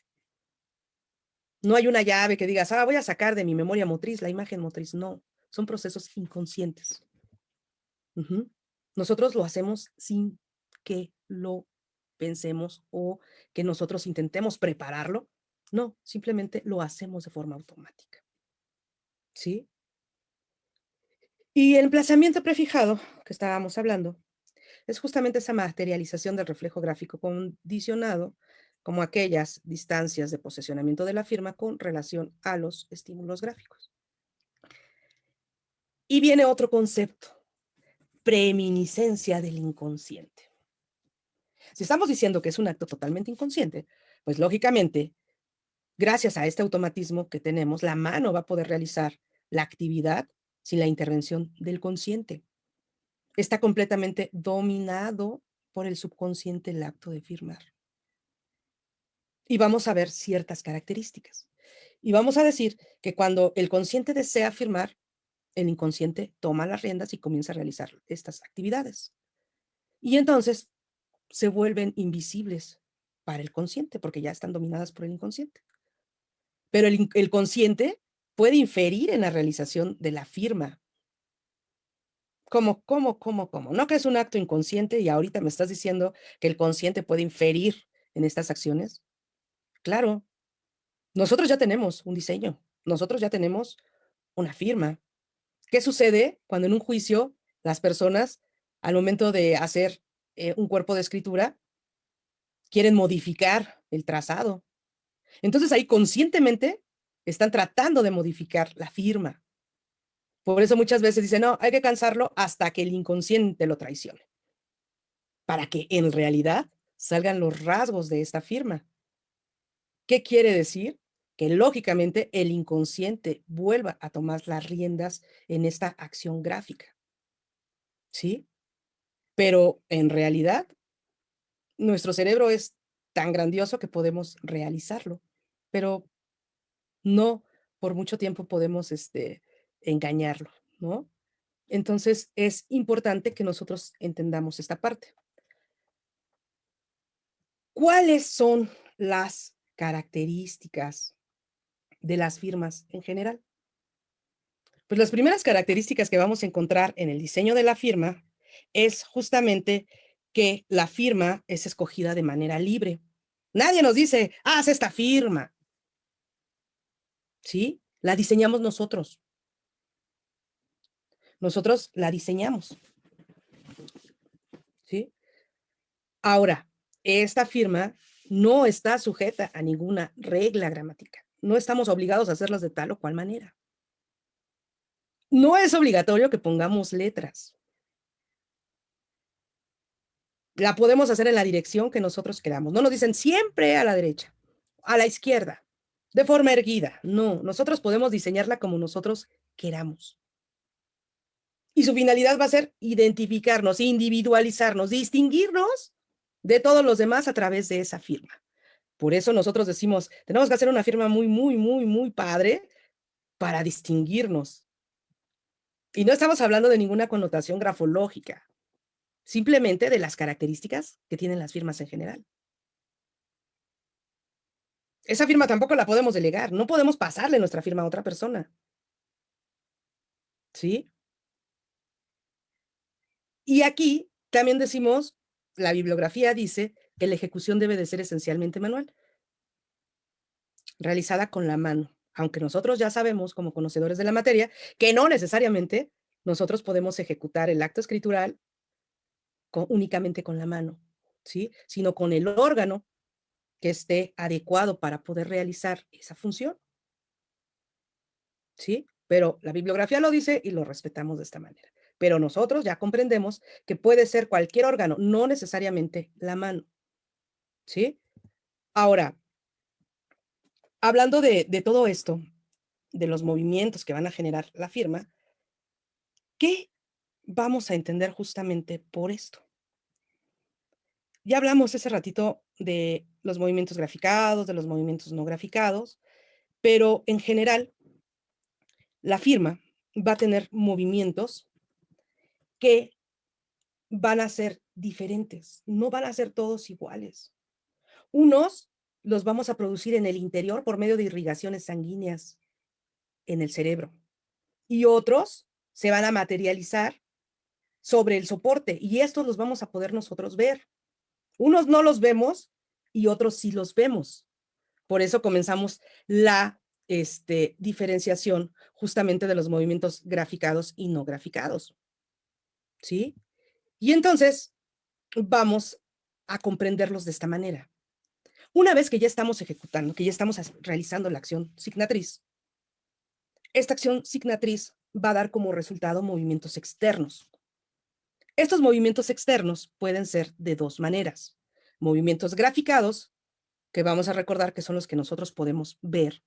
No hay una llave que digas, voy a sacar de mi memoria motriz la imagen motriz. No, son procesos inconscientes. Ujú. Nosotros lo hacemos sin que lo pensemos o que nosotros intentemos prepararlo. No, simplemente lo hacemos de forma automática, ¿sí? Y el emplazamiento prefijado que estábamos hablando es justamente esa materialización del reflejo gráfico condicionado como aquellas distancias de posesionamiento de la firma con relación a los estímulos gráficos. Y viene otro concepto, preeminiscencia del inconsciente. Si estamos diciendo que es un acto totalmente inconsciente, pues lógicamente, gracias a este automatismo que tenemos, la mano va a poder realizar la actividad sin la intervención del consciente. Está completamente dominado por el subconsciente el acto de firmar. Y vamos a ver ciertas características. Y vamos a decir que cuando el consciente desea firmar, el inconsciente toma las riendas y comienza a realizar estas actividades. Y entonces se vuelven invisibles para el consciente, porque ya están dominadas por el inconsciente. Pero el consciente puede inferir en la realización de la firma. ¿Cómo? ¿No que es un acto inconsciente y ahorita me estás diciendo que el consciente puede inferir en estas acciones? Claro, nosotros ya tenemos un diseño, nosotros ya tenemos una firma. ¿Qué sucede cuando en un juicio las personas, al momento de hacer un cuerpo de escritura, quieren modificar el trazado? Entonces ahí conscientemente están tratando de modificar la firma. Por eso muchas veces dicen, no, hay que cansarlo hasta que el inconsciente lo traicione, para que en realidad salgan los rasgos de esta firma. ¿Qué quiere decir? Que lógicamente el inconsciente vuelva a tomar las riendas en esta acción gráfica, ¿sí? Pero en realidad nuestro cerebro es tan grandioso que podemos realizarlo, pero no por mucho tiempo podemos engañarlo, ¿no? Entonces es importante que nosotros entendamos esta parte. ¿Cuáles son las características de las firmas en general? Pues las primeras características que vamos a encontrar en el diseño de la firma es justamente que la firma es escogida de manera libre. Nadie nos dice, haz esta firma, ¿sí? La diseñamos nosotros. Nosotros la diseñamos, ¿sí? Ahora, esta firma no está sujeta a ninguna regla gramatical. No estamos obligados a hacerlas de tal o cual manera. No es obligatorio que pongamos letras. La podemos hacer en la dirección que nosotros queramos. No nos dicen siempre a la derecha, a la izquierda, de forma erguida. No, nosotros podemos diseñarla como nosotros queramos. Y su finalidad va a ser identificarnos, individualizarnos, distinguirnos de todos los demás a través de esa firma. Por eso nosotros decimos, tenemos que hacer una firma muy padre para distinguirnos. Y no estamos hablando de ninguna connotación grafológica, simplemente de las características que tienen las firmas en general. Esa firma tampoco la podemos delegar, no podemos pasarle nuestra firma a otra persona, ¿sí? Y aquí también decimos, la bibliografía dice que la ejecución debe de ser esencialmente manual, realizada con la mano, aunque nosotros ya sabemos, como conocedores de la materia, que no necesariamente nosotros podemos ejecutar el acto escritural únicamente con la mano, ¿sí? Sino con el órgano que esté adecuado para poder realizar esa función, ¿sí? Pero la bibliografía lo dice y lo respetamos de esta manera. Pero nosotros ya comprendemos que puede ser cualquier órgano, no necesariamente la mano, ¿sí? Ahora, hablando de todo esto, de los movimientos que van a generar la firma, ¿qué vamos a entender justamente por esto? Ya hablamos hace ratito de los movimientos graficados, de los movimientos no graficados, pero en general la firma va a tener movimientos que van a ser diferentes, no van a ser todos iguales. Unos los vamos a producir en el interior por medio de irrigaciones sanguíneas en el cerebro y otros se van a materializar sobre el soporte y estos los vamos a poder nosotros ver. Unos no los vemos y otros sí los vemos. Por eso comenzamos la diferenciación justamente de los movimientos graficados y no graficados. ¿Sí? Y entonces vamos a comprenderlos de esta manera. Una vez que ya estamos ejecutando, que ya estamos realizando la acción signatriz, esta acción signatriz va a dar como resultado movimientos externos. Estos movimientos externos pueden ser de dos maneras. Movimientos graficados, que vamos a recordar que son los que nosotros podemos ver,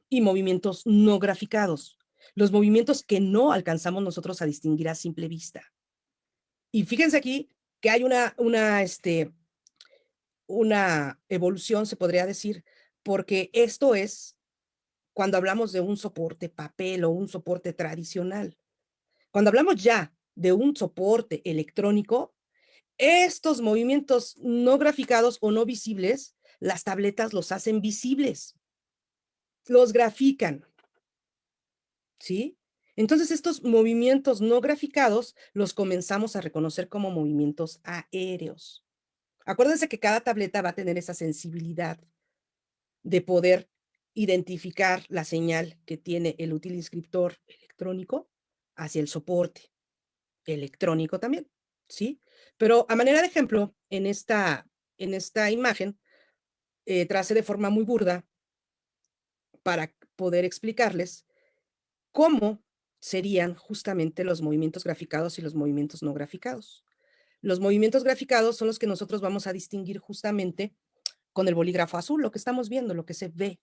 y movimientos no graficados, los movimientos que no alcanzamos nosotros a distinguir a simple vista. Y fíjense aquí que hay una evolución, se podría decir, porque esto es cuando hablamos de un soporte papel o un soporte tradicional. Cuando hablamos ya de un soporte electrónico, estos movimientos no graficados o no visibles, las tabletas los hacen visibles, los grafican, ¿sí? Entonces estos movimientos no graficados los comenzamos a reconocer como movimientos aéreos. Acuérdense que cada tableta va a tener esa sensibilidad de poder identificar la señal que tiene el útil inscriptor electrónico hacia el soporte electrónico también, ¿sí? Pero a manera de ejemplo, en esta imagen, tracé de forma muy burda para poder explicarles cómo serían justamente los movimientos graficados y los movimientos no graficados. Los movimientos graficados son los que nosotros vamos a distinguir justamente con el bolígrafo azul, lo que estamos viendo, lo que se ve,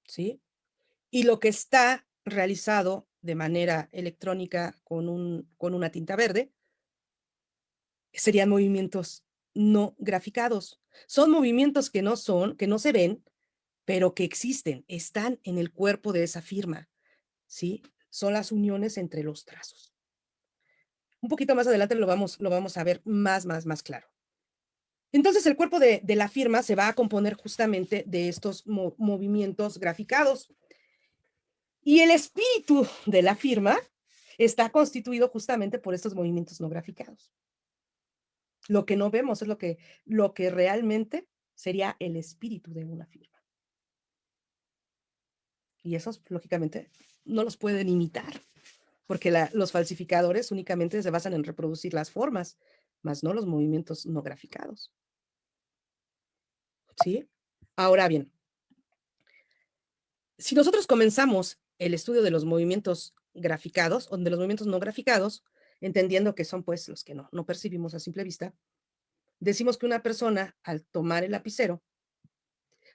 ¿sí? Y lo que está realizado de manera electrónica con una tinta verde serían movimientos no graficados. Son movimientos que no se ven, pero que existen, están en el cuerpo de esa firma, ¿sí? Son las uniones entre los trazos. Un poquito más adelante lo vamos a ver más claro. Entonces, el cuerpo de la firma se va a componer justamente de estos movimientos graficados. Y el espíritu de la firma está constituido justamente por estos movimientos no graficados. Lo que no vemos es lo que realmente sería el espíritu de una firma. Y esos, lógicamente, no los pueden imitar, porque los falsificadores únicamente se basan en reproducir las formas, más no los movimientos no graficados. ¿Sí? Ahora bien, si nosotros comenzamos el estudio de los movimientos graficados o de los movimientos no graficados, entendiendo que son pues los que no percibimos a simple vista, decimos que una persona al tomar el lapicero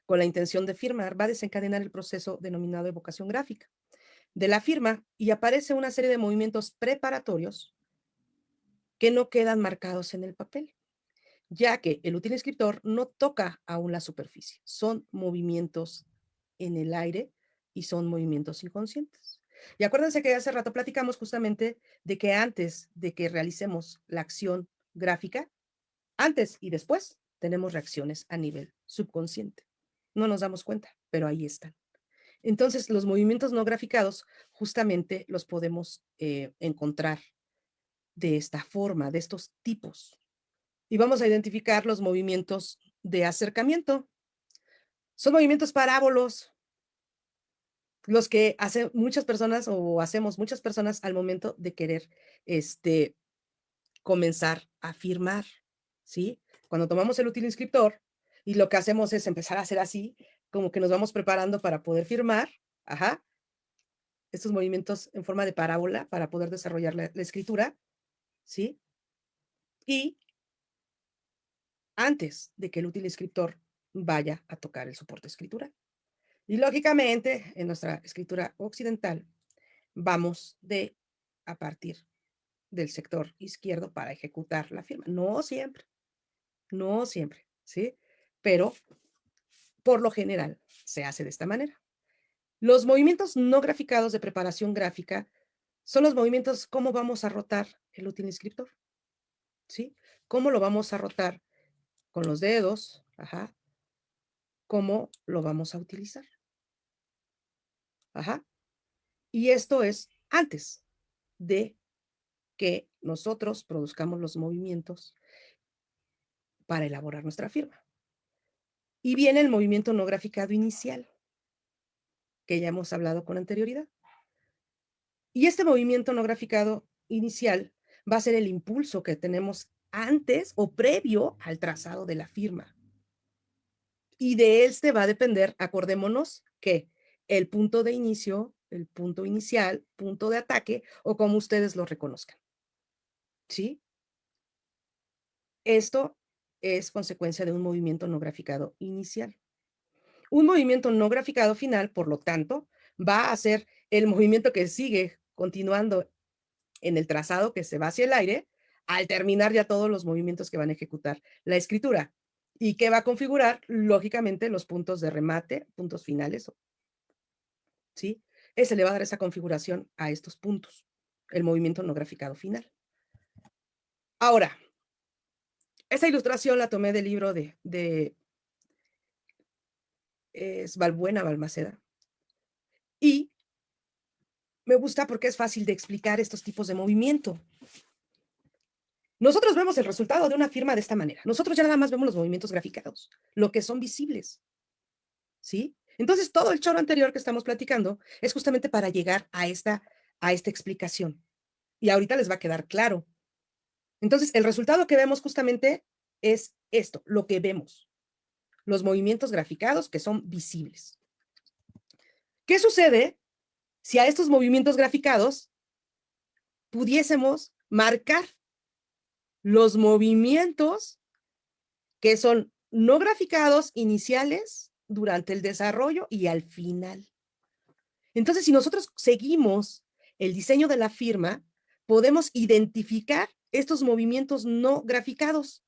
con la intención de firmar va a desencadenar el proceso denominado evocación gráfica de la firma y aparece una serie de movimientos preparatorios que no quedan marcados en el papel, ya que el útil escritor no toca aún la superficie. Son movimientos en el aire y son movimientos inconscientes. Y acuérdense que hace rato platicamos justamente de que antes de que realicemos la acción gráfica, antes y después, tenemos reacciones a nivel subconsciente. No nos damos cuenta, pero ahí están. Entonces, los movimientos no graficados justamente los podemos encontrar de esta forma, de estos tipos. Y vamos a identificar los movimientos de acercamiento. Son movimientos parábolos, los que hacen muchas personas o hacemos muchas personas al momento de querer comenzar a firmar, ¿sí? Cuando tomamos el útil inscriptor y lo que hacemos es empezar a hacer así, como que nos vamos preparando para poder firmar, ajá, estos movimientos en forma de parábola para poder desarrollar la escritura, ¿sí? Y antes de que el útil escritor vaya a tocar el soporte escritura. Y lógicamente, en nuestra escritura occidental, vamos a partir del sector izquierdo para ejecutar la firma. No siempre, ¿sí? Pero por lo general se hace de esta manera. Los movimientos no graficados de preparación gráfica son los movimientos, cómo vamos a rotar el útil inscriptor, ¿sí? ¿Cómo lo vamos a rotar? Con los dedos, ajá. ¿Cómo lo vamos a utilizar? Ajá. Y esto es antes de que nosotros produzcamos los movimientos para elaborar nuestra firma. Y viene el movimiento no graficado inicial, que ya hemos hablado con anterioridad. Y este movimiento no graficado inicial va a ser el impulso que tenemos antes o previo al trazado de la firma. Y de este va a depender, acordémonos, que el punto de inicio, el punto inicial, punto de ataque, o como ustedes lo reconozcan. ¿Sí? Esto es consecuencia de un movimiento no graficado inicial. Un movimiento no graficado final, por lo tanto, va a ser el movimiento que sigue continuando en el trazado que se va hacia el aire, al terminar ya todos los movimientos que van a ejecutar la escritura. ¿Y que va a configurar? Lógicamente, los puntos de remate, puntos finales, ¿sí? Ese le va a dar esa configuración a estos puntos, el movimiento no graficado final. Ahora, esa ilustración la tomé del libro de Balbuena Balmaceda. Y me gusta porque es fácil de explicar estos tipos de movimiento. Nosotros vemos el resultado de una firma de esta manera. Nosotros ya nada más vemos los movimientos graficados, lo que son visibles. ¿Sí? Entonces, todo el choro anterior que estamos platicando es justamente para llegar a esta explicación. Y ahorita les va a quedar claro. Entonces, el resultado que vemos justamente es esto, lo que vemos. Los movimientos graficados que son visibles. ¿Qué sucede si a estos movimientos graficados pudiésemos marcar los movimientos que son no graficados iniciales durante el desarrollo y al final? Entonces, si nosotros seguimos el diseño de la firma, podemos identificar estos movimientos no graficados,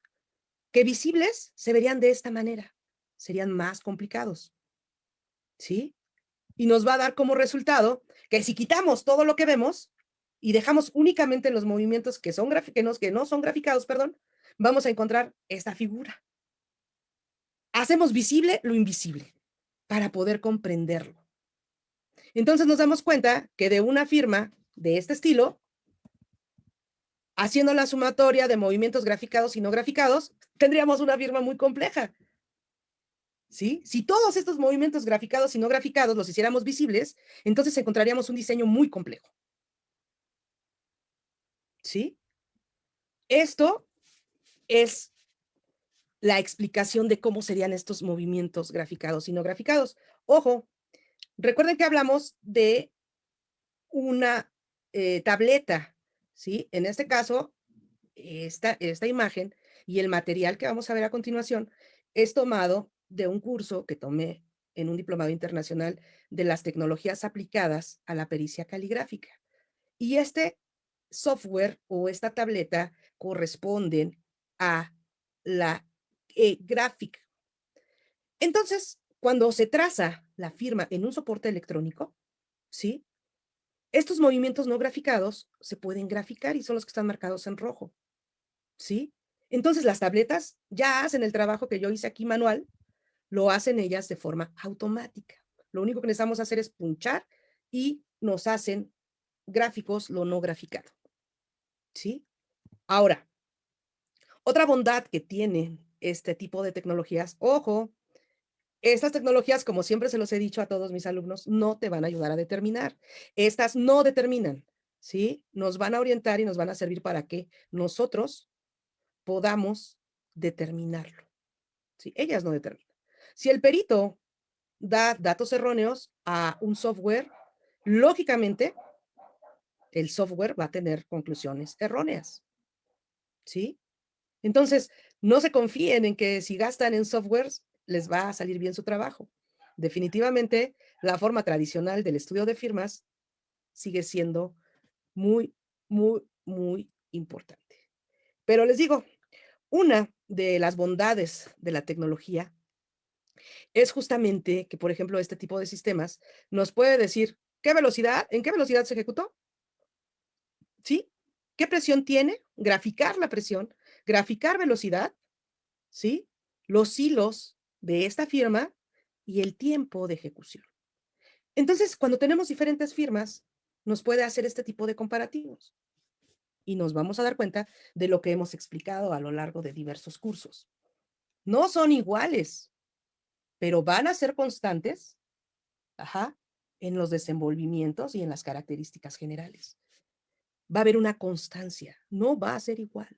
que visibles se verían de esta manera, serían más complicados, ¿sí? Y nos va a dar como resultado que si quitamos todo lo que vemos y dejamos únicamente los movimientos que no son graficados, perdón, vamos a encontrar esta figura. Hacemos visible lo invisible para poder comprenderlo. Entonces nos damos cuenta que de una firma de este estilo, haciendo la sumatoria de movimientos graficados y no graficados, tendríamos una firma muy compleja. ¿Sí? Si todos estos movimientos graficados y no graficados los hiciéramos visibles, entonces encontraríamos un diseño muy complejo. ¿Sí? Esto es la explicación de cómo serían estos movimientos graficados y no graficados. Ojo, recuerden que hablamos de una tableta, ¿sí? En este caso, esta imagen y el material que vamos a ver a continuación es tomado de un curso que tomé en un diplomado internacional de las tecnologías aplicadas a la pericia caligráfica. Y este software o esta tableta corresponden a la gráfica. Entonces, cuando se traza la firma en un soporte electrónico, ¿sí? Estos movimientos no graficados se pueden graficar y son los que están marcados en rojo, ¿sí? Entonces las tabletas ya hacen el trabajo que yo hice aquí manual, lo hacen ellas de forma automática. Lo único que necesitamos hacer es punchar y nos hacen gráficos lo no graficado, ¿sí? Ahora, otra bondad que tienen este tipo de tecnologías, ojo, estas tecnologías, como siempre se los he dicho a todos mis alumnos, no te van a ayudar a determinar. Estas no determinan, ¿sí? Nos van a orientar y nos van a servir para que nosotros podamos determinarlo, ¿sí? Ellas no determinan. Si el perito da datos erróneos a un software, lógicamente el software va a tener conclusiones erróneas, ¿sí? Entonces, no se confíen en que si gastan en softwares les va a salir bien su trabajo. Definitivamente, la forma tradicional del estudio de firmas sigue siendo muy, muy, muy importante. Pero les digo, una de las bondades de la tecnología es justamente que, por ejemplo, este tipo de sistemas nos puede decir qué velocidad, en qué velocidad se ejecutó, ¿sí? ¿Qué presión tiene? Graficar la presión, graficar velocidad, ¿sí? Los hilos de esta firma y el tiempo de ejecución. Entonces, cuando tenemos diferentes firmas, nos puede hacer este tipo de comparativos. y nos vamos a dar cuenta de lo que hemos explicado a lo largo de diversos cursos. No son iguales, pero van a ser constantes, ajá, en los desenvolvimientos y en las características generales. Va a haber una constancia, no va a ser igual.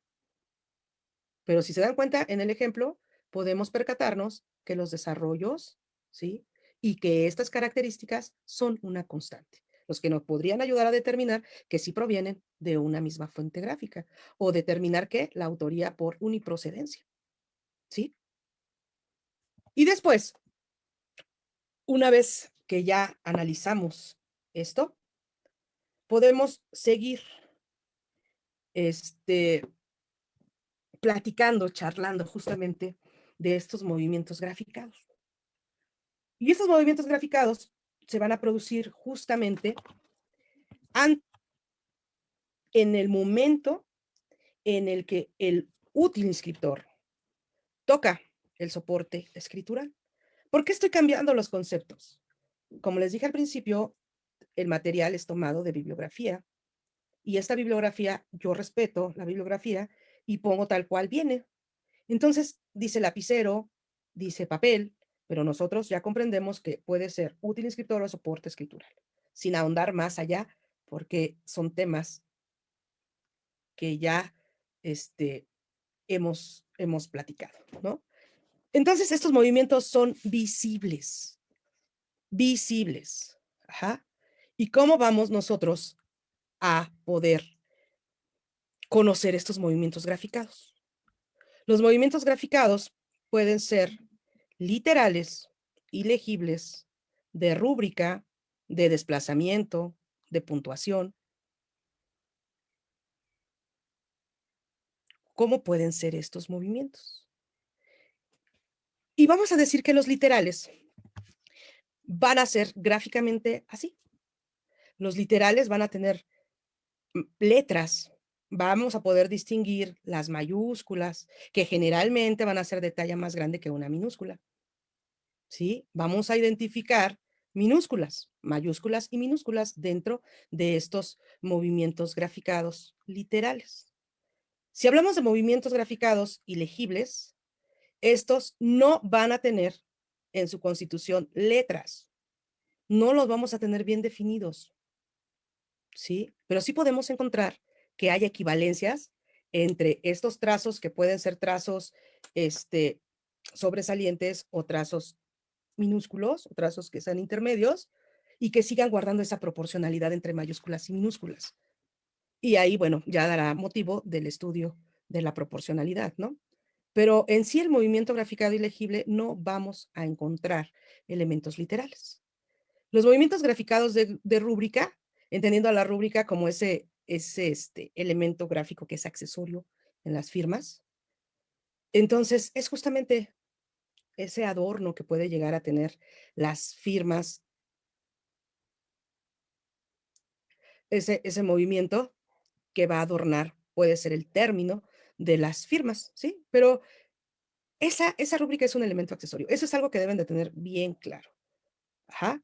Pero si se dan cuenta en el ejemplo, podemos percatarnos que los desarrollos, ¿sí? Y que estas características son una constante, los que nos podrían ayudar a determinar que sí provienen de una misma fuente gráfica o determinar que la autoría por uniprocedencia, ¿sí? Y después, una vez que ya analizamos esto, podemos seguir este, platicando, charlando justamente de estos movimientos graficados. Y estos movimientos graficados se van a producir justamente en el momento en el que el útil inscriptor toca el soporte escritural. ¿Por qué estoy cambiando los conceptos? Como les dije al principio, el material es tomado de bibliografía y esta bibliografía, yo respeto la bibliografía y pongo tal cual viene. Entonces, dice lapicero, dice papel, pero nosotros ya comprendemos que puede ser útil inscriptor o soporte escritural, sin ahondar más allá, porque son temas que ya hemos platicado, ¿no? Entonces, estos movimientos son visibles, visibles. Ajá. ¿Y cómo vamos nosotros a poder conocer estos movimientos graficados? Los movimientos graficados pueden ser literales, ilegibles, de rúbrica, de desplazamiento, de puntuación. ¿Cómo pueden ser estos movimientos? Y vamos a decir que los literales van a ser gráficamente así. Los literales van a tener letras. Vamos a poder distinguir las mayúsculas, que generalmente van a ser de talla más grande que una minúscula. ¿Sí? Vamos a identificar minúsculas, mayúsculas y minúsculas dentro de estos movimientos graficados literales. Si hablamos de movimientos graficados ilegibles, estos no van a tener en su constitución letras, no los vamos a tener bien definidos, ¿sí? Pero sí podemos encontrar que hay equivalencias entre estos trazos que pueden ser trazos sobresalientes o trazos minúsculos, o trazos que sean intermedios, y que sigan guardando esa proporcionalidad entre mayúsculas y minúsculas. Y ahí, bueno, ya dará motivo del estudio de la proporcionalidad, ¿no? Pero en sí el movimiento graficado y legible no vamos a encontrar elementos literales. Los movimientos graficados de rúbrica, entendiendo a la rúbrica como ese elemento gráfico que es accesorio en las firmas, entonces es justamente ese adorno que puede llegar a tener las firmas, ese movimiento que va a adornar, puede ser el término de las firmas, ¿sí? Pero esa rúbrica es un elemento accesorio. Eso es algo que deben de tener bien claro. Ajá.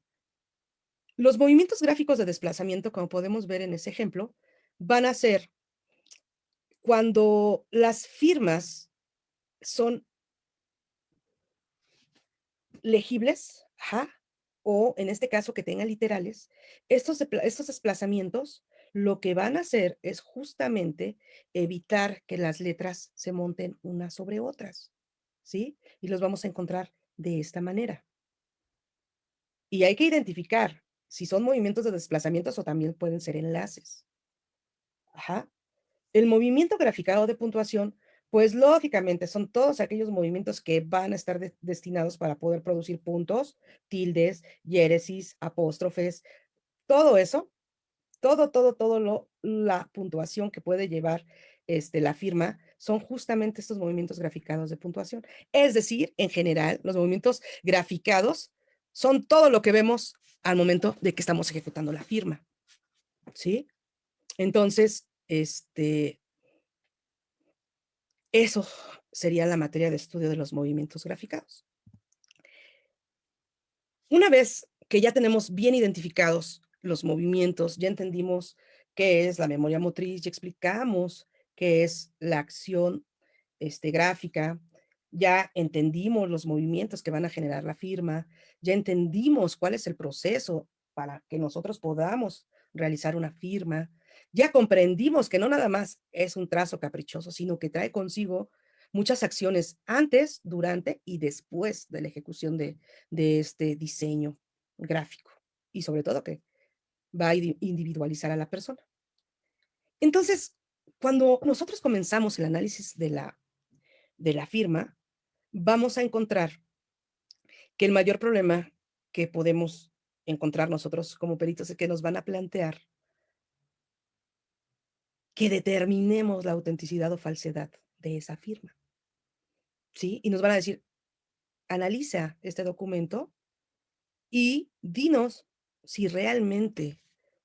Los movimientos gráficos de desplazamiento, como podemos ver en ese ejemplo, van a ser cuando las firmas son legibles, ajá, o en este caso que tengan literales, estos desplazamientos lo que van a hacer es justamente evitar que las letras se monten unas sobre otras, ¿sí? Y los vamos a encontrar de esta manera. Y hay que identificar si son movimientos de desplazamientos o también pueden ser enlaces. Ajá. El movimiento graficado de puntuación, pues lógicamente son todos aquellos movimientos que van a estar destinados para poder producir puntos, tildes, hiéresis, apóstrofes, todo eso, la puntuación que puede llevar la firma son justamente estos movimientos graficados de puntuación. Es decir, en general, los movimientos graficados son todo lo que vemos al momento de que estamos ejecutando la firma, ¿sí? Entonces, eso sería la materia de estudio de los movimientos graficados. Una vez que ya tenemos bien identificados los movimientos, ya entendimos qué es la memoria motriz, ya explicamos qué es la acción gráfica, ya entendimos los movimientos que van a generar la firma, ya entendimos cuál es el proceso para que nosotros podamos realizar una firma, ya comprendimos que no nada más es un trazo caprichoso, sino que trae consigo muchas acciones antes, durante y después de la ejecución de este diseño gráfico. Y sobre todo que va a individualizar a la persona. Entonces, cuando nosotros comenzamos el análisis de la firma, vamos a encontrar que el mayor problema que podemos encontrar nosotros como peritos es que nos van a plantear que determinemos la autenticidad o falsedad de esa firma, ¿sí? Y nos van a decir, analiza este documento y dinos si realmente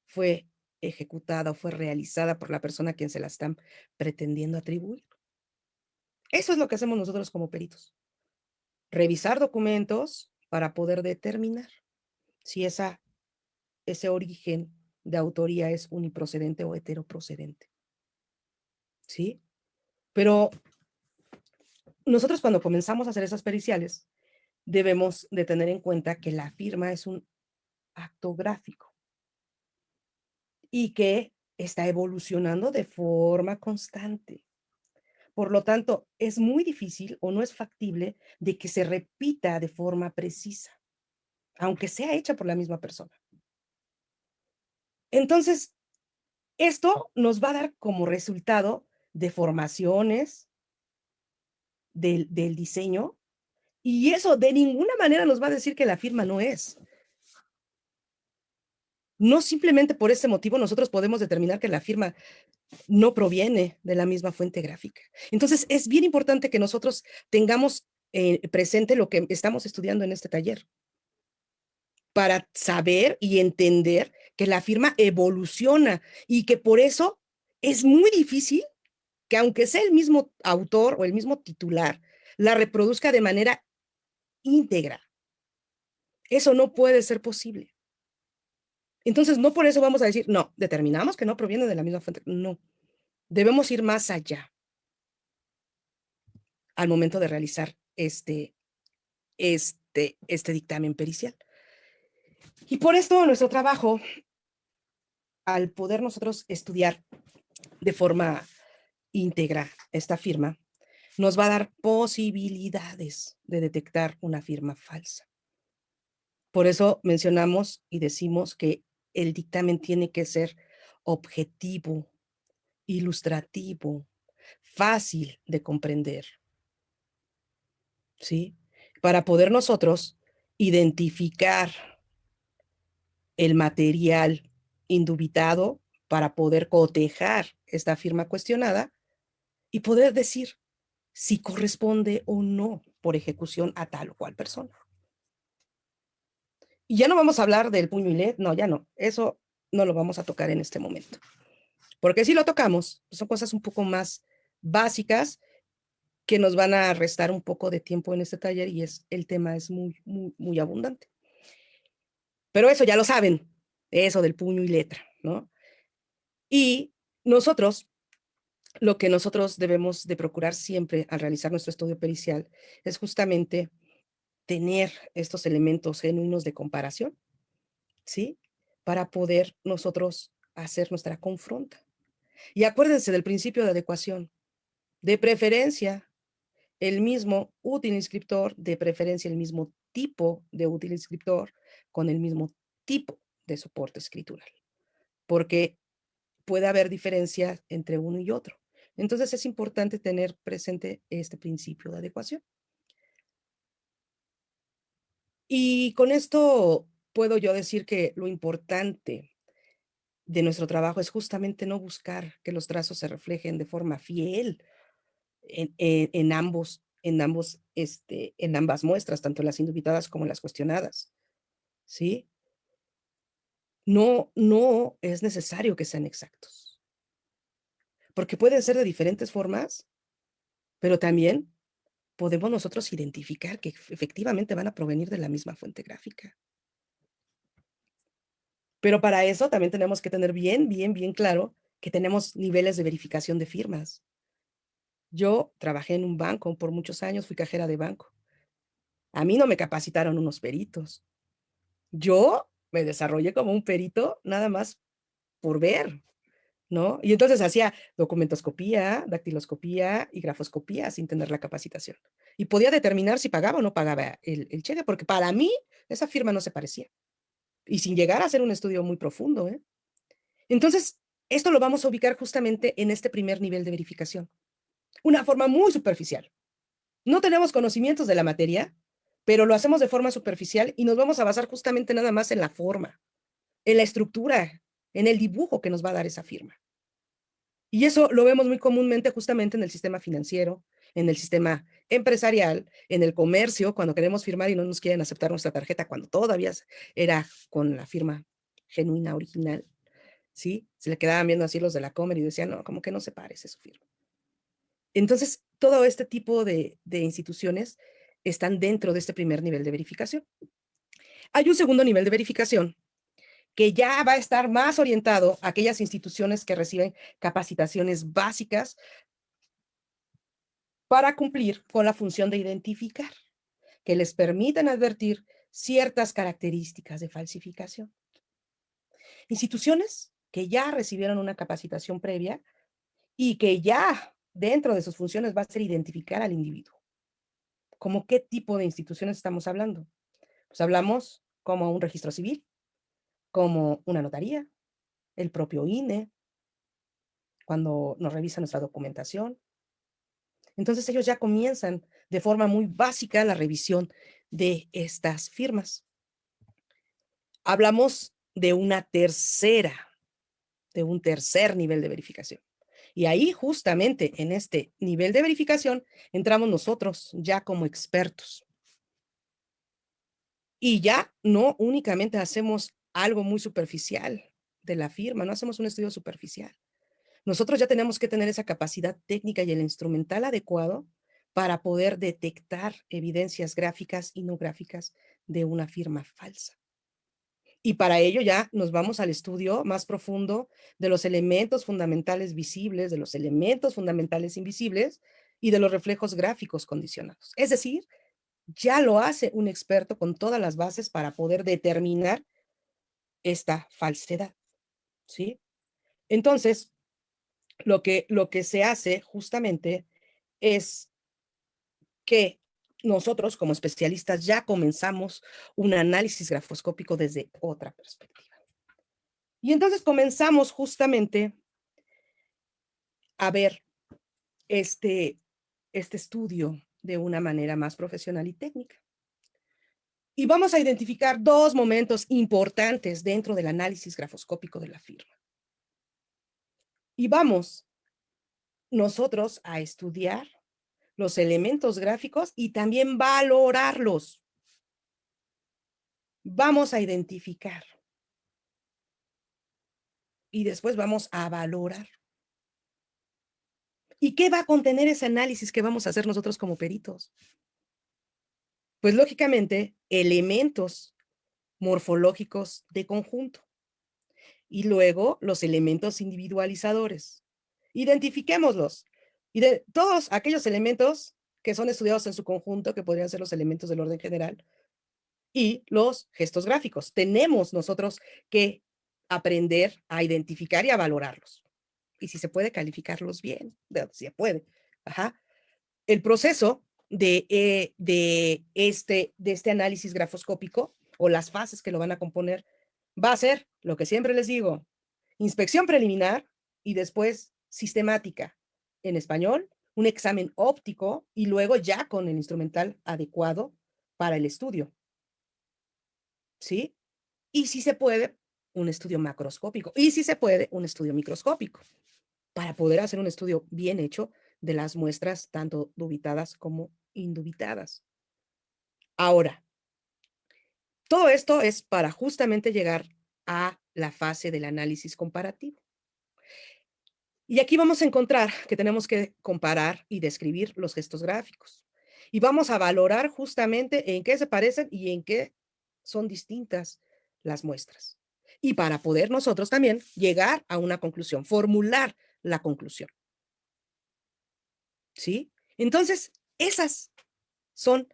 fue ejecutada o fue realizada por la persona a quien se la están pretendiendo atribuir. Eso es lo que hacemos nosotros como peritos. Revisar documentos para poder determinar si ese origen de autoría es uniprocedente o heteroprocedente, ¿sí? Pero nosotros cuando comenzamos a hacer esas periciales, debemos de tener en cuenta que la firma es un acto gráfico y que está evolucionando de forma constante. Por lo tanto, es muy difícil o no es factible de que se repita de forma precisa, aunque sea hecha por la misma persona. Entonces, esto nos va a dar como resultado deformaciones del diseño y eso de ninguna manera nos va a decir que la firma no es. No simplemente por ese motivo nosotros podemos determinar que la firma no proviene de la misma fuente gráfica. Entonces, es bien importante que nosotros tengamos presente lo que estamos estudiando en este taller para saber y entender que la firma evoluciona y que por eso es muy difícil que aunque sea el mismo autor o el mismo titular, la reproduzca de manera íntegra. Eso no puede ser posible. Entonces, no por eso vamos a decir, no, determinamos que no proviene de la misma fuente. No, debemos ir más allá al momento de realizar este dictamen pericial. Y por esto nuestro trabajo, al poder nosotros estudiar de forma íntegra esta firma, nos va a dar posibilidades de detectar una firma falsa. Por eso mencionamos y decimos que el dictamen tiene que ser objetivo, ilustrativo, fácil de comprender, ¿sí? Para poder nosotros identificar el material indubitado para poder cotejar esta firma cuestionada y poder decir si corresponde o no por ejecución a tal o cual persona. Y ya no vamos a hablar del puño y letra, no, ya no, eso no lo vamos a tocar en este momento. Porque si lo tocamos, son cosas un poco más básicas que nos van a restar un poco de tiempo en este taller y el tema es muy, muy, muy abundante. Pero eso ya lo saben, eso del puño y letra, ¿no? Y nosotros, lo que nosotros debemos de procurar siempre al realizar nuestro estudio pericial es justamente tener estos elementos genuinos de comparación, ¿sí? Para poder nosotros hacer nuestra confronta. Y acuérdense del principio de adecuación. De preferencia, el mismo útil inscriptor, de preferencia el mismo tipo de útil inscriptor con el mismo tipo de soporte escritural, porque puede haber diferencias entre uno y otro. Entonces es importante tener presente este principio de adecuación. Y con esto puedo yo decir que lo importante de nuestro trabajo es justamente no buscar que los trazos se reflejen de forma fiel en ambas muestras, tanto en las indubitadas como en las cuestionadas, ¿sí? No es necesario que sean exactos, porque pueden ser de diferentes formas, pero también podemos nosotros identificar que efectivamente van a provenir de la misma fuente gráfica. Pero para eso también tenemos que tener bien claro que tenemos niveles de verificación de firmas. Yo trabajé en un banco por muchos años, fui cajera de banco. A mí no me capacitaron unos peritos. Yo me desarrollé como un perito nada más por ver, ¿no? Y entonces hacía documentoscopía, dactiloscopía y grafoscopía sin tener la capacitación. Y podía determinar si pagaba o no pagaba el cheque, porque para mí esa firma no se parecía. Y sin llegar a hacer un estudio muy profundo, ¿eh? Entonces, esto lo vamos a ubicar justamente en este primer nivel de verificación. Una forma muy superficial. No tenemos conocimientos de la materia, pero lo hacemos de forma superficial y nos vamos a basar justamente nada más en la forma, en la estructura, en el dibujo que nos va a dar esa firma. Y eso lo vemos muy comúnmente justamente en el sistema financiero, en el sistema empresarial, en el comercio, cuando queremos firmar y no nos quieren aceptar nuestra tarjeta, cuando todavía era con la firma genuina, original, ¿sí? Se le quedaban viendo así los de la Comer y decían, no, como que no se parece su firma. Entonces, todo este tipo de instituciones están dentro de este primer nivel de verificación. Hay un segundo nivel de verificación que ya va a estar más orientado a aquellas instituciones que reciben capacitaciones básicas para cumplir con la función de identificar, que les permitan advertir ciertas características de falsificación. Instituciones que ya recibieron una capacitación previa y que ya dentro de sus funciones va a ser identificar al individuo. ¿Cómo qué tipo de instituciones estamos hablando? Pues hablamos como un registro civil, como una notaría, el propio INE, cuando nos revisa nuestra documentación. Entonces ellos ya comienzan de forma muy básica la revisión de estas firmas. Hablamos de de un tercer nivel de verificación. Y ahí justamente en este nivel de verificación entramos nosotros ya como expertos. Y ya no únicamente hacemos algo muy superficial de la firma, no hacemos un estudio superficial. Nosotros ya tenemos que tener esa capacidad técnica y el instrumental adecuado para poder detectar evidencias gráficas y no gráficas de una firma falsa. Y para ello ya nos vamos al estudio más profundo de los elementos fundamentales visibles, de los elementos fundamentales invisibles y de los reflejos gráficos condicionados. Es decir, ya lo hace un experto con todas las bases para poder determinar esta falsedad, ¿sí? Entonces, lo que se hace justamente es que nosotros como especialistas ya comenzamos un análisis grafoscópico desde otra perspectiva. Y entonces comenzamos justamente a ver este estudio de una manera más profesional y técnica. Y vamos a identificar dos momentos importantes dentro del análisis grafoscópico de la firma. Y vamos nosotros a estudiar los elementos gráficos y también valorarlos. Vamos a identificar y después vamos a valorar. ¿Y qué va a contener ese análisis que vamos a hacer nosotros como peritos? Pues lógicamente, elementos morfológicos de conjunto y luego los elementos individualizadores. Identifiquémoslos. Y de todos aquellos elementos que son estudiados en su conjunto, que podrían ser los elementos del orden general, y los gestos gráficos. Tenemos nosotros que aprender a identificar y a valorarlos. Y si se puede, calificarlos bien. Si se puede. Ajá. El proceso de este análisis grafoscópico o las fases que lo van a componer va a ser lo que siempre les digo, inspección preliminar y después sistemática. En español, un examen óptico y luego ya con el instrumental adecuado para el estudio. ¿Sí? Y si se puede, un estudio macroscópico. Y si se puede, un estudio microscópico para poder hacer un estudio bien hecho de las muestras, tanto dubitadas como indubitadas. Ahora, todo esto es para justamente llegar a la fase del análisis comparativo. Y aquí vamos a encontrar que tenemos que comparar y describir los gestos gráficos. Y vamos a valorar justamente en qué se parecen y en qué son distintas las muestras. y para poder nosotros también llegar a una conclusión, formular la conclusión, ¿sí? Entonces, esas son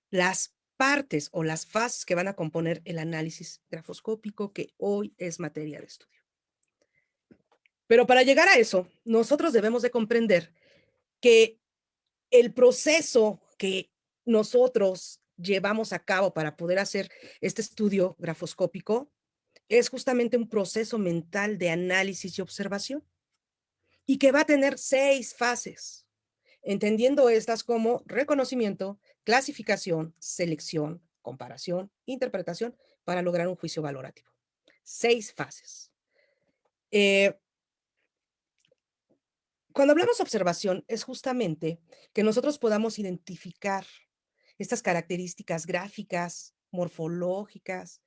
las partes o las fases que van a componer el análisis grafoscópico que hoy es materia de estudio. Pero para llegar a eso, nosotros debemos de comprender que el proceso que nosotros llevamos a cabo para poder hacer este estudio grafoscópico es justamente un proceso mental de análisis y observación y que va a tener 6 fases, entendiendo estas como reconocimiento, clasificación, selección, comparación, interpretación, para lograr un juicio valorativo. 6 fases. Eh, Cuando hablamos de observación, es justamente que nosotros podamos identificar estas características gráficas, morfológicas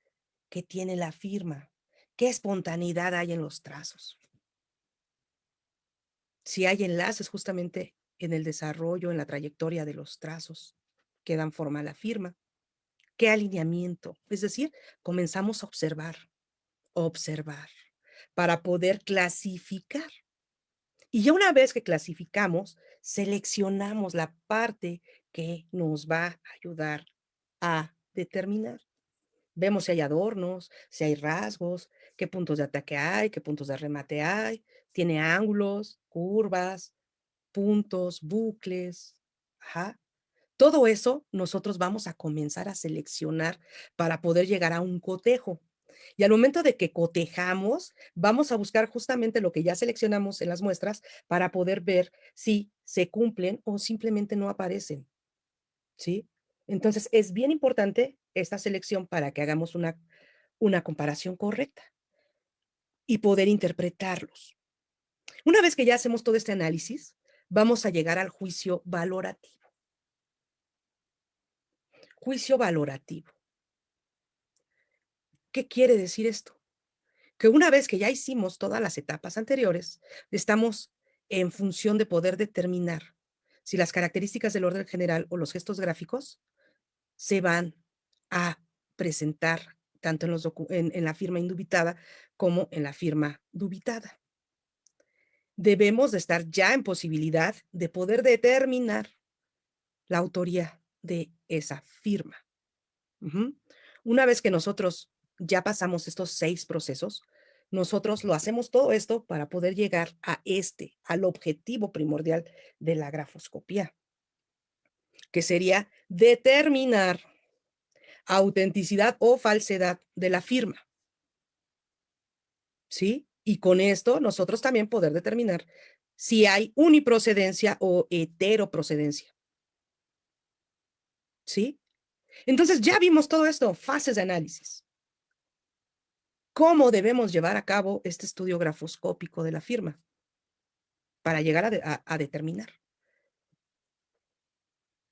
que tiene la firma, qué espontaneidad hay en los trazos, si hay enlaces justamente en el desarrollo, en la trayectoria de los trazos que dan forma a la firma, qué alineamiento, es decir, comenzamos a observar, para poder clasificar. Y ya una vez que clasificamos, seleccionamos la parte que nos va a ayudar a determinar. Vemos si hay adornos, si hay rasgos, qué puntos de ataque hay, qué puntos de remate hay, tiene ángulos, curvas, puntos, bucles. Ajá. Todo eso nosotros vamos a comenzar a seleccionar para poder llegar a un cotejo. Y al momento de que cotejamos, vamos a buscar justamente lo que ya seleccionamos en las muestras para poder ver si se cumplen o simplemente no aparecen, ¿sí? Entonces, es bien importante esta selección para que hagamos una comparación correcta y poder interpretarlos. Una vez que ya hacemos todo este análisis, vamos a llegar al juicio valorativo. Juicio valorativo. ¿Qué quiere decir esto? Que una vez que ya hicimos todas las etapas anteriores, estamos en función de poder determinar si las características del orden general o los gestos gráficos se van a presentar tanto en la firma indubitada como en la firma dubitada. Debemos de estar ya en posibilidad de poder determinar la autoría de esa firma. Ujú. Una vez que nosotros ya pasamos estos 6 procesos, nosotros lo hacemos todo esto para poder llegar al objetivo primordial de la grafoscopía, que sería determinar autenticidad o falsedad de la firma, ¿sí? Y con esto nosotros también poder determinar si hay uniprocedencia o heteroprocedencia, ¿sí? Entonces ya vimos todo esto, fases de análisis. ¿Cómo debemos llevar a cabo este estudio grafoscópico de la firma para llegar a determinar?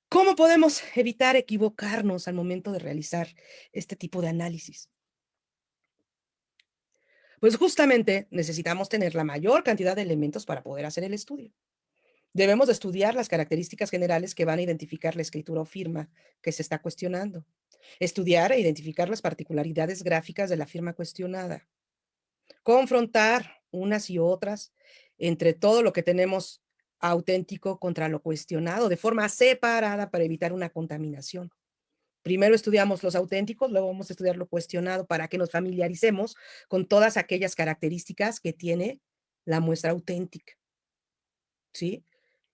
¿Cómo podemos evitar equivocarnos al momento de realizar este tipo de análisis? Pues justamente necesitamos tener la mayor cantidad de elementos para poder hacer el estudio. Debemos de estudiar las características generales que van a identificar la escritura o firma que se está cuestionando. Estudiar e identificar las particularidades gráficas de la firma cuestionada. Confrontar unas y otras entre todo lo que tenemos auténtico contra lo cuestionado de forma separada para evitar una contaminación. Primero estudiamos los auténticos, luego vamos a estudiar lo cuestionado para que nos familiaricemos con todas aquellas características que tiene la muestra auténtica, ¿sí?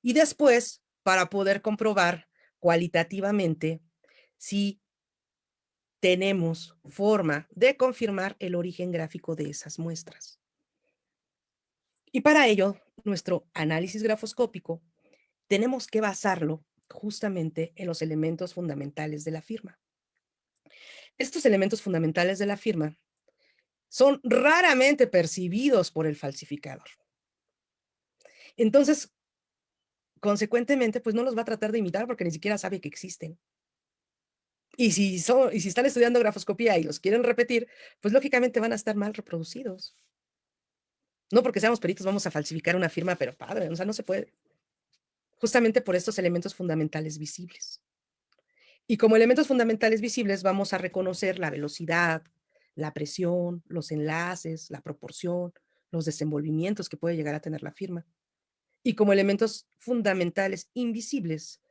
Y después, para poder comprobar cualitativamente si tenemos forma de confirmar el origen gráfico de esas muestras. Y para ello, nuestro análisis grafoscópico tenemos que basarlo justamente en los elementos fundamentales de la firma. Estos elementos fundamentales de la firma son raramente percibidos por el falsificador. Entonces, consecuentemente, pues no los va a tratar de imitar porque ni siquiera sabe que existen. Y si están estudiando grafoscopía y los quieren repetir, pues lógicamente van a estar mal reproducidos. No porque seamos peritos vamos a falsificar una firma, pero padre, o sea, no se puede. Justamente por estos elementos fundamentales visibles. Y como elementos fundamentales visibles vamos a reconocer la velocidad, la presión, los enlaces, la proporción, los desenvolvimientos que puede llegar a tener la firma. Y como elementos fundamentales invisibles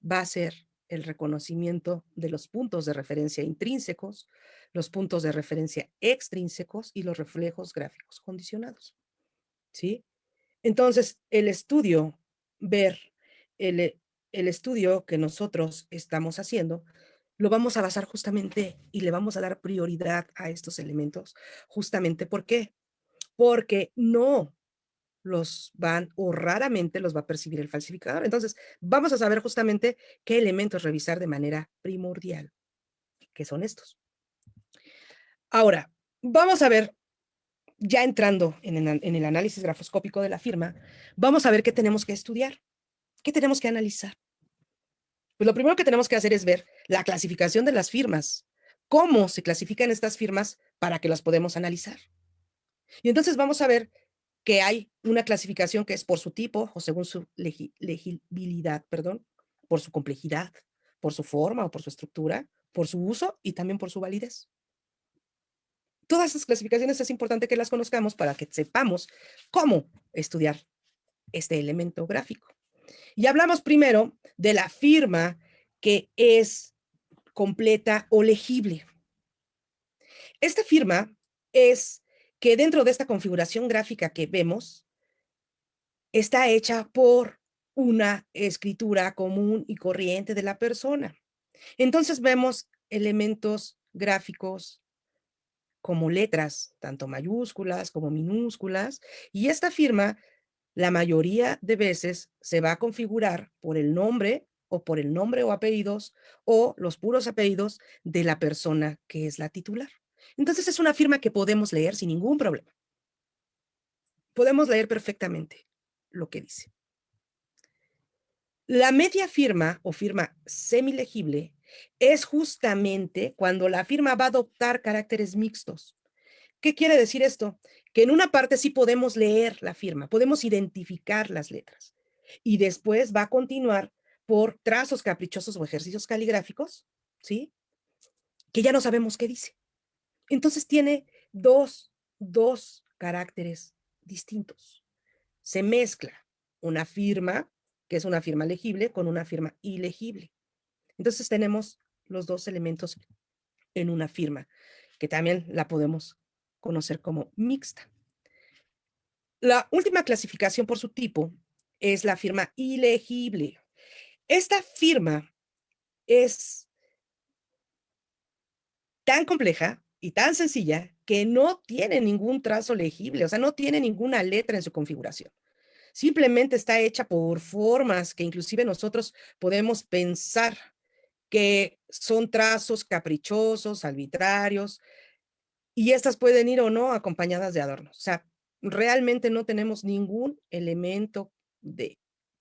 va a ser el reconocimiento de los puntos de referencia intrínsecos, los puntos de referencia extrínsecos y los reflejos gráficos condicionados, ¿sí? Entonces, ver el, el estudio que nosotros estamos haciendo, lo vamos a basar justamente y le vamos a dar prioridad a estos elementos, justamente ¿por qué? Porque no los van o raramente los va a percibir el falsificador. Entonces, vamos a saber justamente qué elementos revisar de manera primordial, que son estos. Ahora, vamos a ver, ya entrando en el análisis grafoscópico de la firma, vamos a ver qué tenemos que estudiar, qué tenemos que analizar. Pues lo primero que tenemos que hacer es ver la clasificación de las firmas, cómo se clasifican estas firmas para que las podamos analizar. Y entonces vamos a ver que hay una clasificación que es por su tipo o según su legibilidad, perdón, por su complejidad, por su forma o por su estructura, por su uso y también por su validez. Todas esas clasificaciones es importante que las conozcamos para que sepamos cómo estudiar este elemento gráfico. Y hablamos primero de la firma que es completa o legible. Esta firma es que dentro de esta configuración gráfica que vemos, está hecha por una escritura común y corriente de la persona. Entonces vemos elementos gráficos como letras, tanto mayúsculas como minúsculas, y esta firma, la mayoría de veces, se va a configurar por el nombre o apellidos o los puros apellidos de la persona que es la titular. Entonces es una firma que podemos leer sin ningún problema. Podemos leer perfectamente lo que dice. La media firma o firma semilegible es justamente cuando la firma va a adoptar caracteres mixtos. ¿Qué quiere decir esto? Que en una parte sí podemos leer la firma, podemos identificar las letras y después va a continuar por trazos caprichosos o ejercicios caligráficos, ¿sí? Que ya no sabemos qué dice. Entonces tiene dos caracteres distintos. Se mezcla una firma, que es una firma legible, con una firma ilegible. Entonces tenemos los dos elementos en una firma, que también la podemos conocer como mixta. La última clasificación por su tipo es la firma ilegible. Esta firma es tan compleja y tan sencilla que no tiene ningún trazo legible, o sea, no tiene ninguna letra en su configuración. Simplemente está hecha por formas que inclusive nosotros podemos pensar que son trazos caprichosos, arbitrarios, y estas pueden ir o no acompañadas de adornos. O sea, realmente no tenemos ningún elemento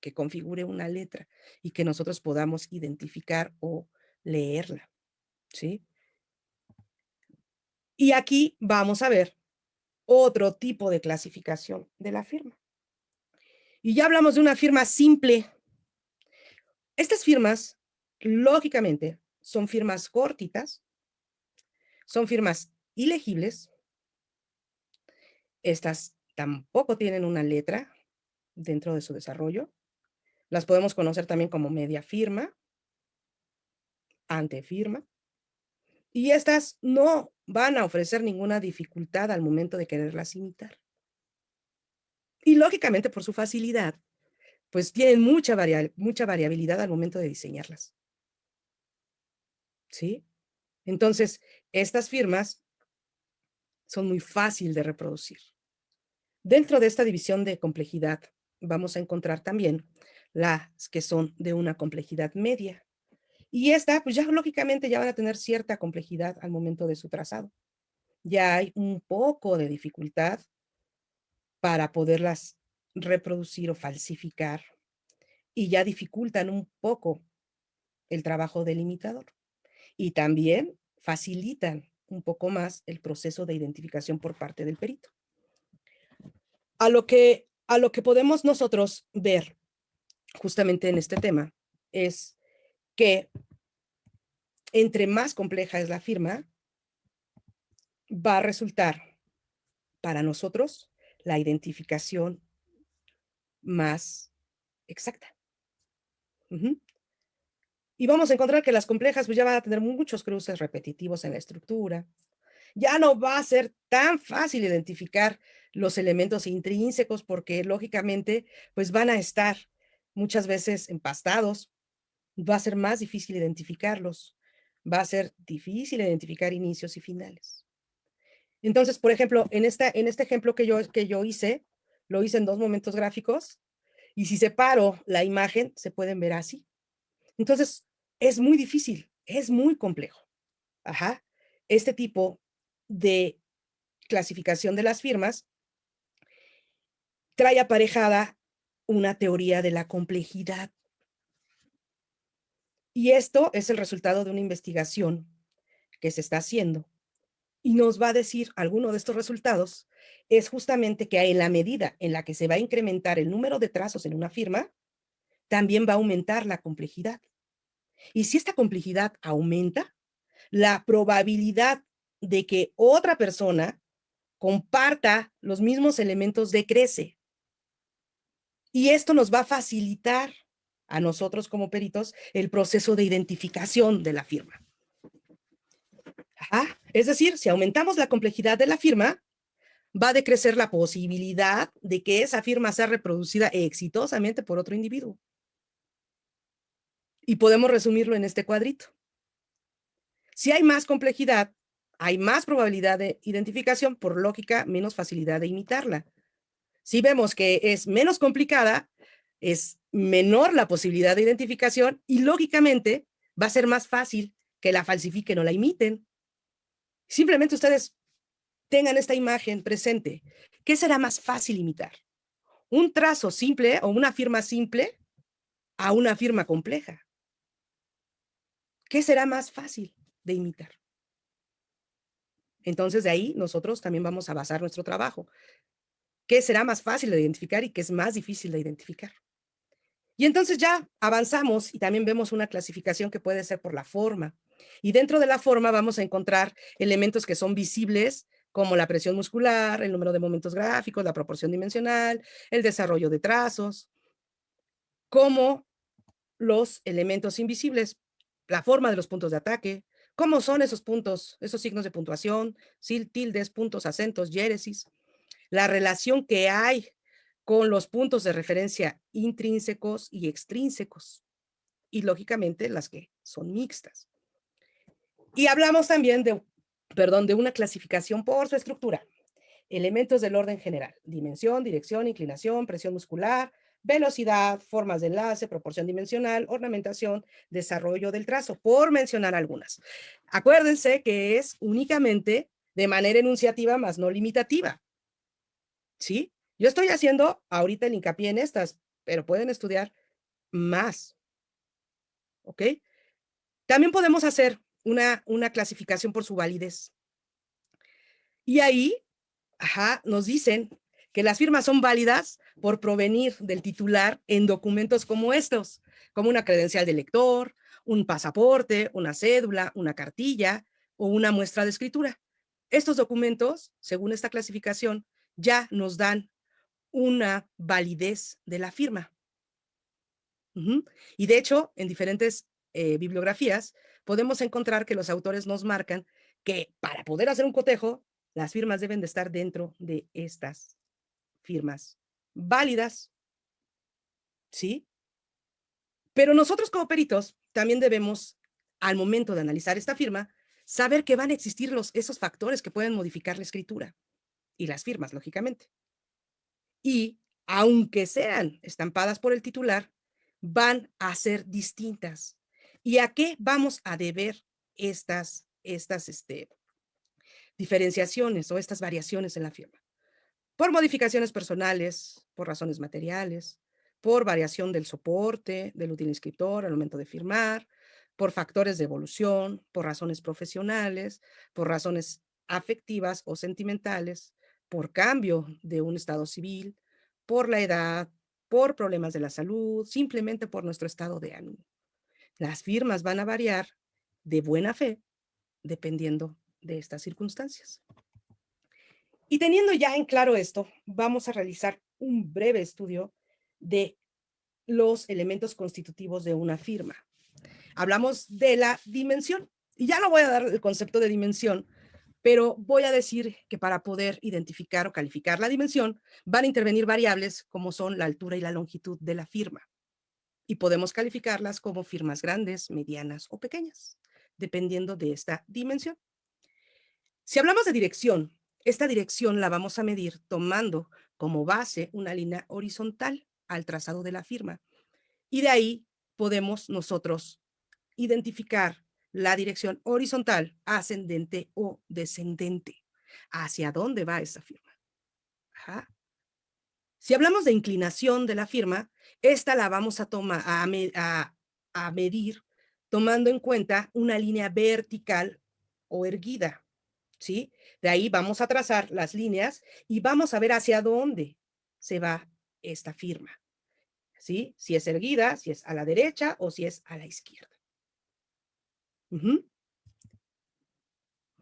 que configure una letra y que nosotros podamos identificar o leerla, ¿sí? Y aquí vamos a ver otro tipo de clasificación de la firma. Y ya hablamos de una firma simple. Estas firmas, lógicamente, son firmas cortitas, son firmas ilegibles. Estas tampoco tienen una letra dentro de su desarrollo. Las podemos conocer también como media firma, antefirma. Y estas no van a ofrecer ninguna dificultad al momento de quererlas imitar. Y lógicamente, por su facilidad, pues tienen mucha variabilidad al momento de diseñarlas. ¿Sí? Entonces, estas firmas son muy fáciles de reproducir. Dentro de esta división de complejidad, vamos a encontrar también las que son de una complejidad media. Y esta, pues ya lógicamente ya van a tener cierta complejidad al momento de su trazado. Ya hay un poco de dificultad para poderlas reproducir o falsificar y ya dificultan un poco el trabajo del imitador. Y también facilitan un poco más el proceso de identificación por parte del perito. A lo que podemos nosotros ver justamente en este tema es que entre más compleja es la firma, va a resultar para nosotros la identificación más exacta. Ujú. Y vamos a encontrar que las complejas, pues, ya van a tener muchos cruces repetitivos en la estructura. Ya no va a ser tan fácil identificar los elementos intrínsecos porque, lógicamente, pues, van a estar muchas veces empastados. Va a ser más difícil identificarlos. Va a ser difícil identificar inicios y finales. Entonces, por ejemplo, en este ejemplo que yo hice, lo hice en 2 momentos gráficos, y si separo la imagen, se pueden ver así. Entonces, es muy difícil, es muy complejo. Ajá. Este tipo de clasificación de las firmas trae aparejada una teoría de la complejidad. Y esto es el resultado de una investigación que se está haciendo. Y nos va a decir alguno de estos resultados es justamente que en la medida en la que se va a incrementar el número de trazos en una firma, también va a aumentar la complejidad. Y si esta complejidad aumenta, la probabilidad de que otra persona comparta los mismos elementos decrece. Y esto nos va a facilitar a nosotros como peritos el proceso de identificación de la firma. Ajá. Es decir, si aumentamos la complejidad de la firma, va a decrecer la posibilidad de que esa firma sea reproducida exitosamente por otro individuo. Y podemos resumirlo en este cuadrito. Si hay más complejidad, hay más probabilidad de identificación, por lógica, menos facilidad de imitarla. Si vemos que es menos complicada, es menor la posibilidad de identificación y lógicamente va a ser más fácil que la falsifiquen o la imiten. Simplemente ustedes tengan esta imagen presente. ¿Qué será más fácil imitar? ¿Un trazo simple o una firma simple a una firma compleja? ¿Qué será más fácil de imitar? Entonces, de ahí nosotros también vamos a basar nuestro trabajo. ¿Qué será más fácil de identificar y qué es más difícil de identificar? Y entonces ya avanzamos y también vemos una clasificación que puede ser por la forma. Y dentro de la forma vamos a encontrar elementos que son visibles, como la presión muscular, el número de momentos gráficos, la proporción dimensional, el desarrollo de trazos, como los elementos invisibles, la forma de los puntos de ataque, cómo son esos puntos, esos signos de puntuación, tildes, puntos, acentos, diéresis, la relación que hay con los puntos de referencia intrínsecos y extrínsecos, y lógicamente las que son mixtas. Y hablamos también de una clasificación por su estructura. Elementos del orden general: dimensión, dirección, inclinación, presión muscular, velocidad, formas de enlace, proporción dimensional, ornamentación, desarrollo del trazo, por mencionar algunas. Acuérdense que es únicamente de manera enunciativa, más no limitativa. ¿Sí? Yo estoy haciendo ahorita el hincapié en estas, pero pueden estudiar más. ¿Ok? También podemos hacer una clasificación por su validez. Y ahí, ajá, nos dicen que las firmas son válidas por provenir del titular en documentos como estos, como una credencial de lector, un pasaporte, una cédula, una cartilla o una muestra de escritura. Estos documentos, según esta clasificación, ya nos dan una validez de la firma. Ujú. Y de hecho, en diferentes bibliografías, podemos encontrar que los autores nos marcan que para poder hacer un cotejo, las firmas deben de estar dentro de estas firmas válidas, ¿sí? Pero nosotros como peritos también debemos, al momento de analizar esta firma, saber que van a existir esos factores que pueden modificar la escritura y las firmas, lógicamente. Y aunque sean estampadas por el titular, van a ser distintas. ¿Y a qué vamos a deber estas diferenciaciones o estas variaciones en la firma? Por modificaciones personales, por razones materiales, por variación del soporte, del útil inscriptor al momento de firmar, por factores de evolución, por razones profesionales, por razones afectivas o sentimentales, por cambio de un estado civil, por la edad, por problemas de la salud, simplemente por nuestro estado de ánimo. Las firmas van a variar de buena fe dependiendo de estas circunstancias. Y teniendo ya en claro esto, vamos a realizar un breve estudio de los elementos constitutivos de una firma. Hablamos de la dimensión, y ya no voy a dar el concepto de dimensión, pero voy a decir que para poder identificar o calificar la dimensión van a intervenir variables como son la altura y la longitud de la firma. Y podemos calificarlas como firmas grandes, medianas o pequeñas, dependiendo de esta dimensión. Si hablamos de dirección, esta dirección la vamos a medir tomando como base una línea horizontal al trazado de la firma. Y de ahí podemos nosotros identificar la dirección horizontal, ascendente o descendente. ¿Hacia dónde va esa firma? Ajá. Si hablamos de inclinación de la firma, esta la vamos a, a medir tomando en cuenta una línea vertical o erguida, ¿sí? De ahí vamos a trazar las líneas y vamos a ver hacia dónde se va esta firma, ¿sí? Si es erguida, si es a la derecha o si es a la izquierda.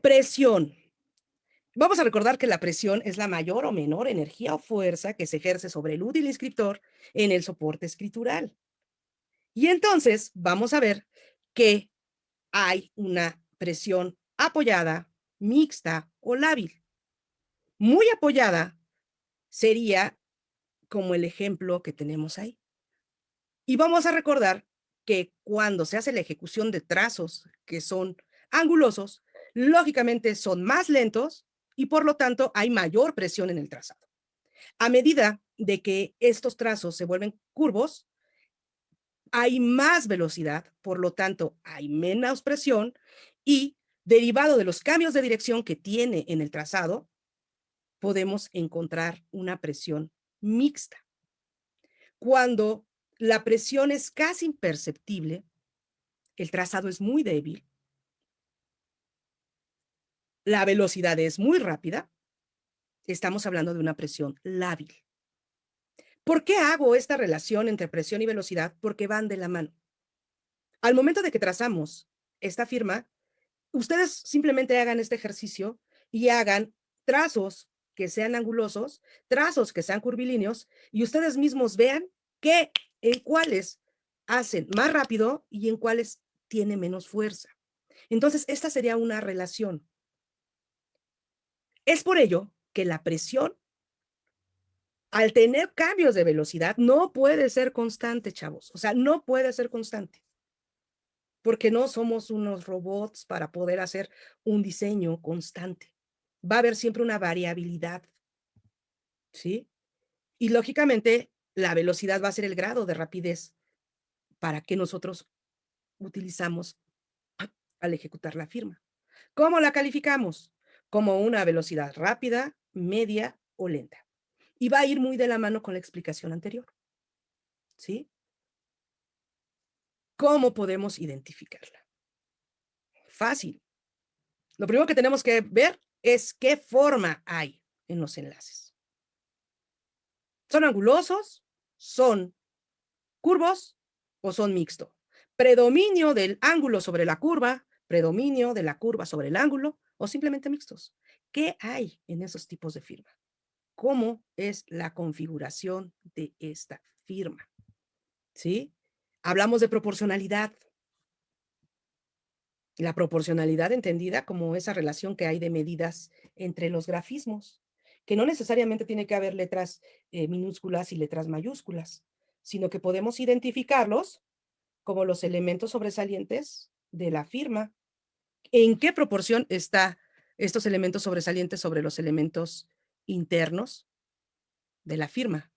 Presión. Vamos a recordar que la presión es la mayor o menor energía o fuerza que se ejerce sobre el útil inscriptor en el soporte escritural. Y entonces vamos a ver que hay una presión apoyada, mixta o lábil. Muy apoyada sería como el ejemplo que tenemos ahí. Y vamos a recordar que cuando se hace la ejecución de trazos que son angulosos, lógicamente son más lentos y por lo tanto hay mayor presión en el trazado. A medida de que estos trazos se vuelven curvos, hay más velocidad, por lo tanto hay menos presión y derivado de los cambios de dirección que tiene en el trazado, podemos encontrar una presión mixta. Cuando la presión es casi imperceptible, el trazado es muy débil, la velocidad es muy rápida, estamos hablando de una presión lábil. ¿Por qué hago esta relación entre presión y velocidad? Porque van de la mano. Al momento de que trazamos esta firma, ustedes simplemente hagan este ejercicio y hagan trazos que sean angulosos, trazos que sean curvilíneos, y ustedes mismos vean que en cuáles hacen más rápido y en cuáles tiene menos fuerza. Entonces, esta sería una relación. Es por ello que la presión, al tener cambios de velocidad, no puede ser constante, chavos. O sea, no puede ser constante. Porque no somos unos robots para poder hacer un diseño constante. Va a haber siempre una variabilidad, ¿sí? Y lógicamente, la velocidad va a ser el grado de rapidez para que nosotros utilizamos al ejecutar la firma. ¿Cómo la calificamos? Como una velocidad rápida, media o lenta. Y va a ir muy de la mano con la explicación anterior, ¿sí? ¿Cómo podemos identificarla? Fácil. Lo primero que tenemos que ver es qué forma hay en los enlaces. ¿Son angulosos? ¿Son curvos? ¿O son mixtos? Predominio del ángulo sobre la curva, predominio de la curva sobre el ángulo o simplemente mixtos. ¿Qué hay en esos tipos de firma? ¿Cómo es la configuración de esta firma? ¿Sí? Hablamos de proporcionalidad. La proporcionalidad entendida como esa relación que hay de medidas entre los grafismos, que no necesariamente tiene que haber letras minúsculas y letras mayúsculas, sino que podemos identificarlos como los elementos sobresalientes de la firma. ¿En qué proporción están estos elementos sobresalientes sobre los elementos internos de la firma?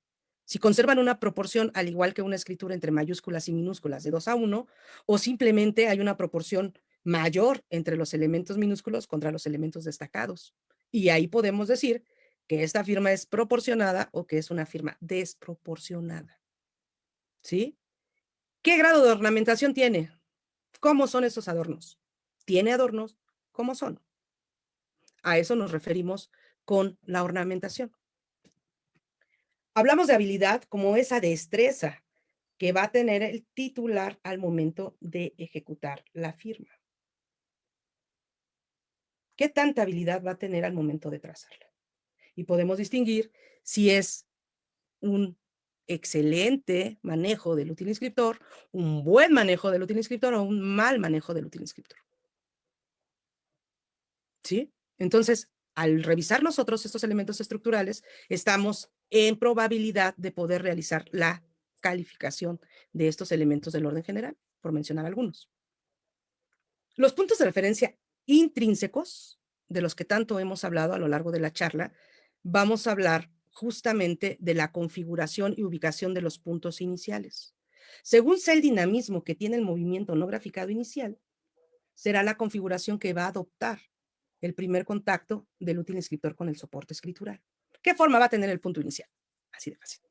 Si conservan una proporción, al igual que una escritura entre mayúsculas y minúsculas de 2:1, o simplemente hay una proporción mayor entre los elementos minúsculos contra los elementos destacados. Y ahí podemos decir que esta firma es proporcionada o que es una firma desproporcionada. ¿Sí? ¿Qué grado de ornamentación tiene? ¿Cómo son esos adornos? ¿Tiene adornos? ¿Cómo son? A eso nos referimos con la ornamentación. Hablamos de habilidad como esa destreza que va a tener el titular al momento de ejecutar la firma. ¿Qué tanta habilidad va a tener al momento de trazarla? Y podemos distinguir si es un excelente manejo del útil inscriptor, un buen manejo del útil inscriptor o un mal manejo del útil inscriptor. ¿Sí? Entonces, al revisar nosotros estos elementos estructurales, estamos en probabilidad de poder realizar la calificación de estos elementos del orden general, por mencionar algunos. Los puntos de referencia intrínsecos, de los que tanto hemos hablado a lo largo de la charla, vamos a hablar justamente de la configuración y ubicación de los puntos iniciales. Según sea el dinamismo que tiene el movimiento no graficado inicial, será la configuración que va a adoptar el primer contacto del útil inscriptor con el soporte escritural. ¿Qué forma va a tener el punto inicial? Así de fácil.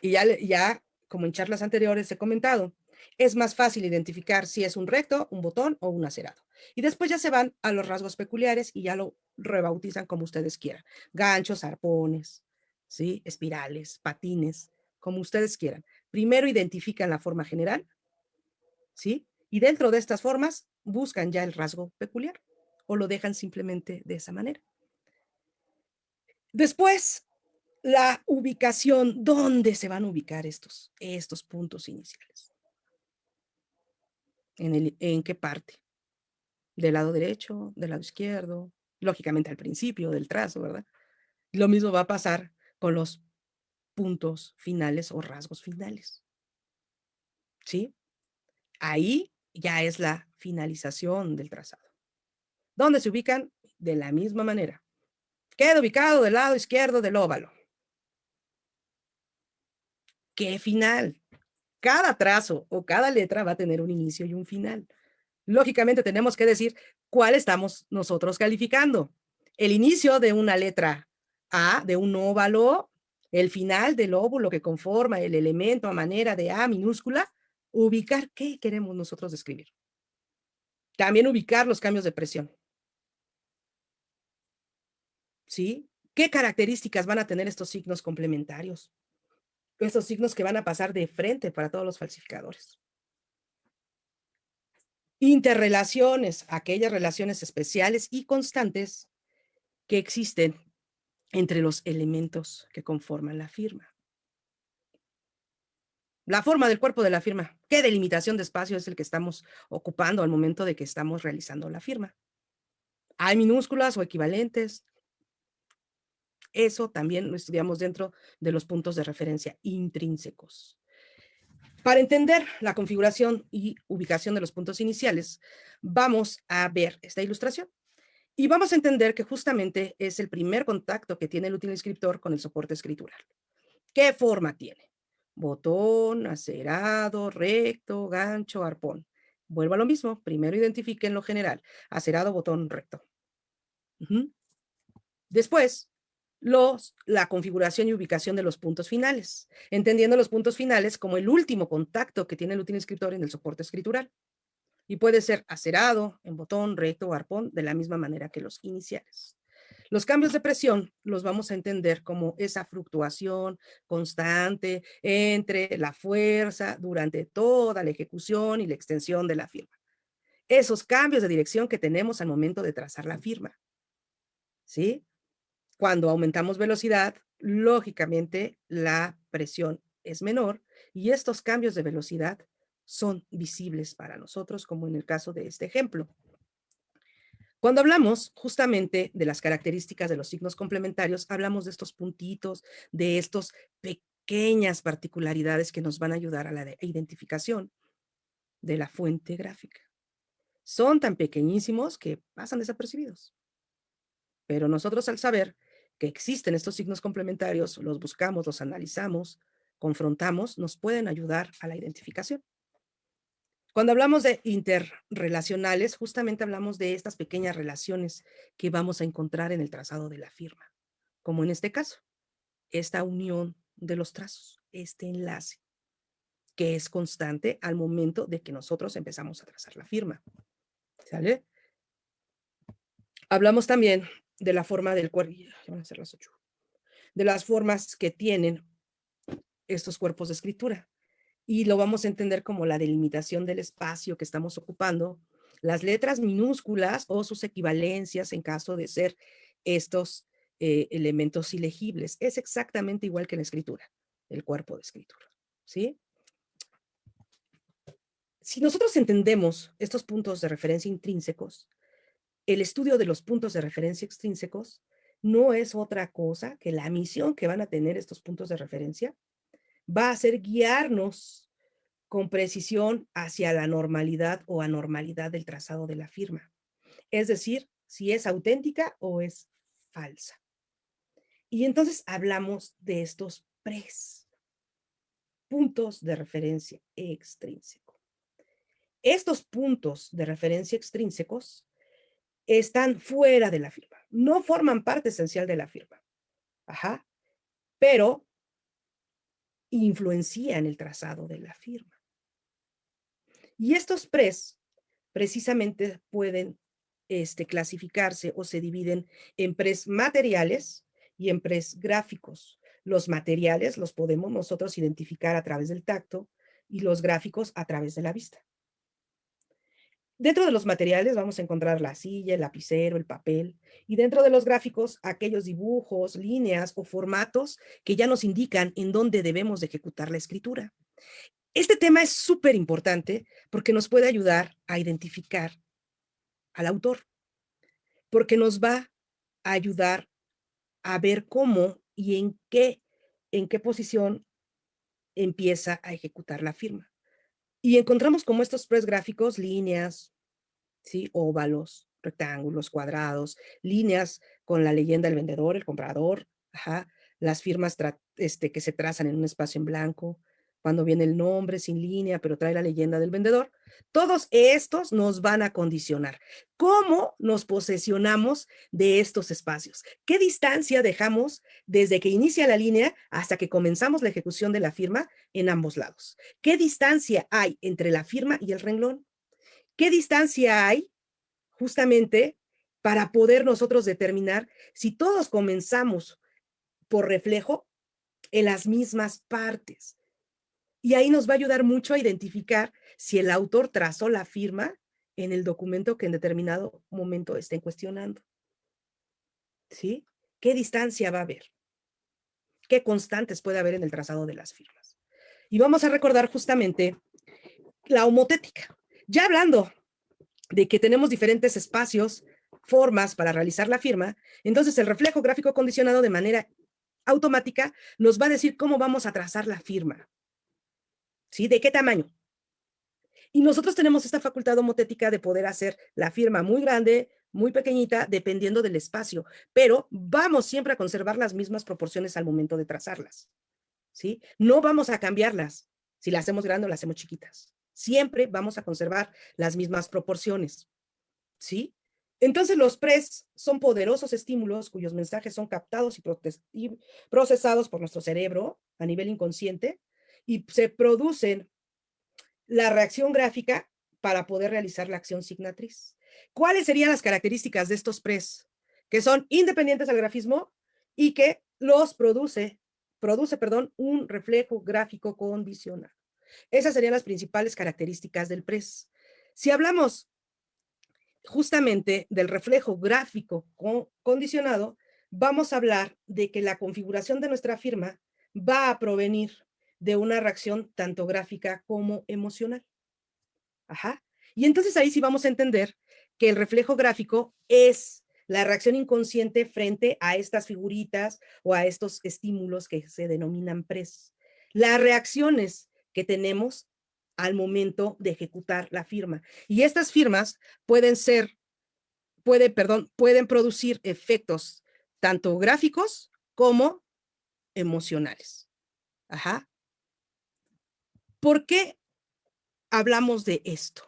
Y ya, como en charlas anteriores he comentado, es más fácil identificar si es un recto, un botón o un acerado. Y después ya se van a los rasgos peculiares y ya lo rebautizan como ustedes quieran. Ganchos, arpones, ¿sí? Espirales, patines, como ustedes quieran. Primero identifican la forma general, ¿sí? Y dentro de estas formas buscan ya el rasgo peculiar o lo dejan simplemente de esa manera. Después, la ubicación, ¿dónde se van a ubicar estos puntos iniciales? ¿En qué parte? ¿Del lado derecho? ¿Del lado izquierdo? Lógicamente al principio del trazo, ¿verdad? Lo mismo va a pasar con los puntos finales o rasgos finales, ¿sí? Ahí ya es la finalización del trazado. ¿Dónde se ubican? De la misma manera. Queda ubicado del lado izquierdo del óvalo. ¿Qué final? Cada trazo o cada letra va a tener un inicio y un final. Lógicamente tenemos que decir cuál estamos nosotros calificando. El inicio de una letra A, de un óvalo, el final del óvulo que conforma el elemento a manera de A minúscula, ubicar qué queremos nosotros describir. También ubicar los cambios de presión. ¿Sí? ¿Qué características van a tener estos signos complementarios? Estos signos que van a pasar de frente para todos los falsificadores. Interrelaciones, aquellas relaciones especiales y constantes que existen entre los elementos que conforman la firma. La forma del cuerpo de la firma. ¿Qué delimitación de espacio es el que estamos ocupando al momento de que estamos realizando la firma? ¿Hay minúsculas o equivalentes? Eso también lo estudiamos dentro de los puntos de referencia intrínsecos. Para entender la configuración y ubicación de los puntos iniciales, vamos a ver esta ilustración. Y vamos a entender que justamente es el primer contacto que tiene el útil inscriptor con el soporte escritural. ¿Qué forma tiene? Botón, acerado, recto, gancho, arpón. Vuelvo a lo mismo. Primero identifiquen lo general. Acerado, botón, recto. Después, la configuración y ubicación de los puntos finales, entendiendo los puntos finales como el último contacto que tiene el útil inscriptor en el soporte escritural. Y puede ser acerado, en botón, recto o arpón, de la misma manera que los iniciales. Los cambios de presión los vamos a entender como esa fluctuación constante entre la fuerza durante toda la ejecución y la extensión de la firma. Esos cambios de dirección que tenemos al momento de trazar la firma. ¿Sí? Cuando aumentamos velocidad, lógicamente la presión es menor y estos cambios de velocidad son visibles para nosotros, como en el caso de este ejemplo. Cuando hablamos justamente de las características de los signos complementarios, hablamos de estos puntitos, de estos pequeñas particularidades que nos van a ayudar a la identificación de la fuente gráfica. Son tan pequeñísimos que pasan desapercibidos. Pero nosotros al saber que existen estos signos complementarios, los buscamos, los analizamos, confrontamos, nos pueden ayudar a la identificación. Cuando hablamos de interrelacionales, justamente hablamos de estas pequeñas relaciones que vamos a encontrar en el trazado de la firma, como en este caso, esta unión de los trazos, este enlace, que es constante al momento de que nosotros empezamos a trazar la firma. ¿Sale? Hablamos también de la forma del cuerpo, ya van a ser las 8, de las formas que tienen estos cuerpos de escritura. Y lo vamos a entender como la delimitación del espacio que estamos ocupando las letras minúsculas o sus equivalencias en caso de ser estos elementos ilegibles. Es exactamente igual que en la escritura, el cuerpo de escritura, ¿sí? Si nosotros entendemos estos puntos de referencia intrínsecos, el estudio de los puntos de referencia extrínsecos no es otra cosa que la misión que van a tener estos puntos de referencia va a ser guiarnos con precisión hacia la normalidad o anormalidad del trazado de la firma. Es decir, si es auténtica o es falsa. Y entonces hablamos de estos pres, puntos de referencia extrínsecos. Estos puntos de referencia extrínsecos están fuera de la firma, no forman parte esencial de la firma. Ajá, pero influencian el trazado de la firma. Y estos pres precisamente pueden clasificarse o se dividen en pres materiales y en pres gráficos. Los materiales los podemos nosotros identificar a través del tacto y los gráficos a través de la vista. Dentro de los materiales vamos a encontrar la silla, el lapicero, el papel, y dentro de los gráficos, aquellos dibujos, líneas o formatos que ya nos indican en dónde debemos de ejecutar la escritura. Este tema es súper importante porque nos puede ayudar a identificar al autor, porque nos va a ayudar a ver cómo y en qué posición empieza a ejecutar la firma. Y encontramos como estos pres gráficos, líneas, ¿sí? Óvalos, rectángulos, cuadrados, líneas con la leyenda del vendedor, el comprador, ajá, las firmas que se trazan en un espacio en blanco, cuando viene el nombre sin línea, pero trae la leyenda del vendedor. Todos estos nos van a condicionar. ¿Cómo nos posesionamos de estos espacios? ¿Qué distancia dejamos desde que inicia la línea hasta que comenzamos la ejecución de la firma en ambos lados? ¿Qué distancia hay entre la firma y el renglón? ¿Qué distancia hay justamente para poder nosotros determinar si todos comenzamos por reflejo en las mismas partes? Y ahí nos va a ayudar mucho a identificar si el autor trazó la firma en el documento que en determinado momento estén cuestionando. ¿Sí? ¿Qué distancia va a haber? ¿Qué constantes puede haber en el trazado de las firmas? Y vamos a recordar justamente la homotética. Ya hablando de que tenemos diferentes espacios, formas para realizar la firma, entonces el reflejo gráfico condicionado de manera automática nos va a decir cómo vamos a trazar la firma, ¿sí? ¿De qué tamaño? Y nosotros tenemos esta facultad homotética de poder hacer la firma muy grande, muy pequeñita, dependiendo del espacio, pero vamos siempre a conservar las mismas proporciones al momento de trazarlas, ¿sí? No vamos a cambiarlas si las hacemos grandes o las hacemos chiquitas. Siempre vamos a conservar las mismas proporciones, ¿sí? Entonces los pres son poderosos estímulos cuyos mensajes son captados y procesados por nuestro cerebro a nivel inconsciente y se producen la reacción gráfica para poder realizar la acción signatriz. ¿Cuáles serían las características de estos pres? Que son independientes al grafismo y que los produce un reflejo gráfico condicional. Esas serían las principales características del pres. Si hablamos justamente del reflejo gráfico condicionado, vamos a hablar de que la configuración de nuestra firma va a provenir de una reacción tanto gráfica como emocional. Ajá. Y entonces ahí sí vamos a entender que el reflejo gráfico es la reacción inconsciente frente a estas figuritas o a estos estímulos que se denominan pres. Las reacciones que tenemos al momento de ejecutar la firma. Y estas firmas pueden producir efectos tanto gráficos como emocionales. Ajá. ¿Por qué hablamos de esto?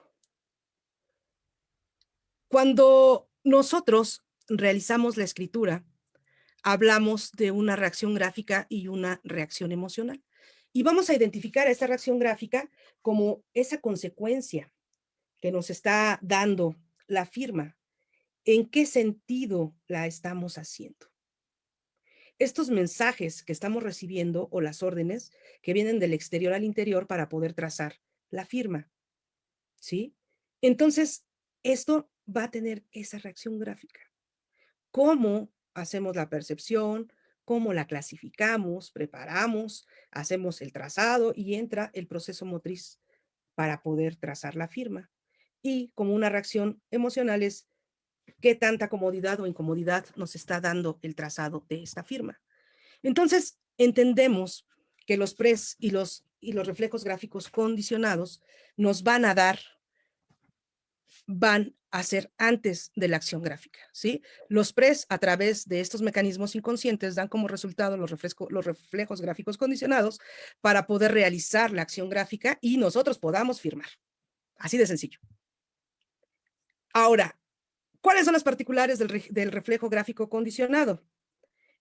Cuando nosotros realizamos la escritura, hablamos de una reacción gráfica y una reacción emocional. Y vamos a identificar a esta reacción gráfica como esa consecuencia que nos está dando la firma. ¿En qué sentido la estamos haciendo? Estos mensajes que estamos recibiendo o las órdenes que vienen del exterior al interior para poder trazar la firma, ¿sí? Entonces, esto va a tener esa reacción gráfica. ¿Cómo hacemos la percepción? ¿Cómo la clasificamos? Preparamos, hacemos el trazado y entra el proceso motriz para poder trazar la firma. Y como una reacción emocional es qué tanta comodidad o incomodidad nos está dando el trazado de esta firma. Entonces, entendemos que los pres y los reflejos gráficos condicionados nos van a ser antes de la acción gráfica, ¿sí? Los pres, a través de estos mecanismos inconscientes, dan como resultado los reflejos gráficos condicionados para poder realizar la acción gráfica y nosotros podamos firmar. Así de sencillo. Ahora, ¿cuáles son las particulares del reflejo gráfico condicionado?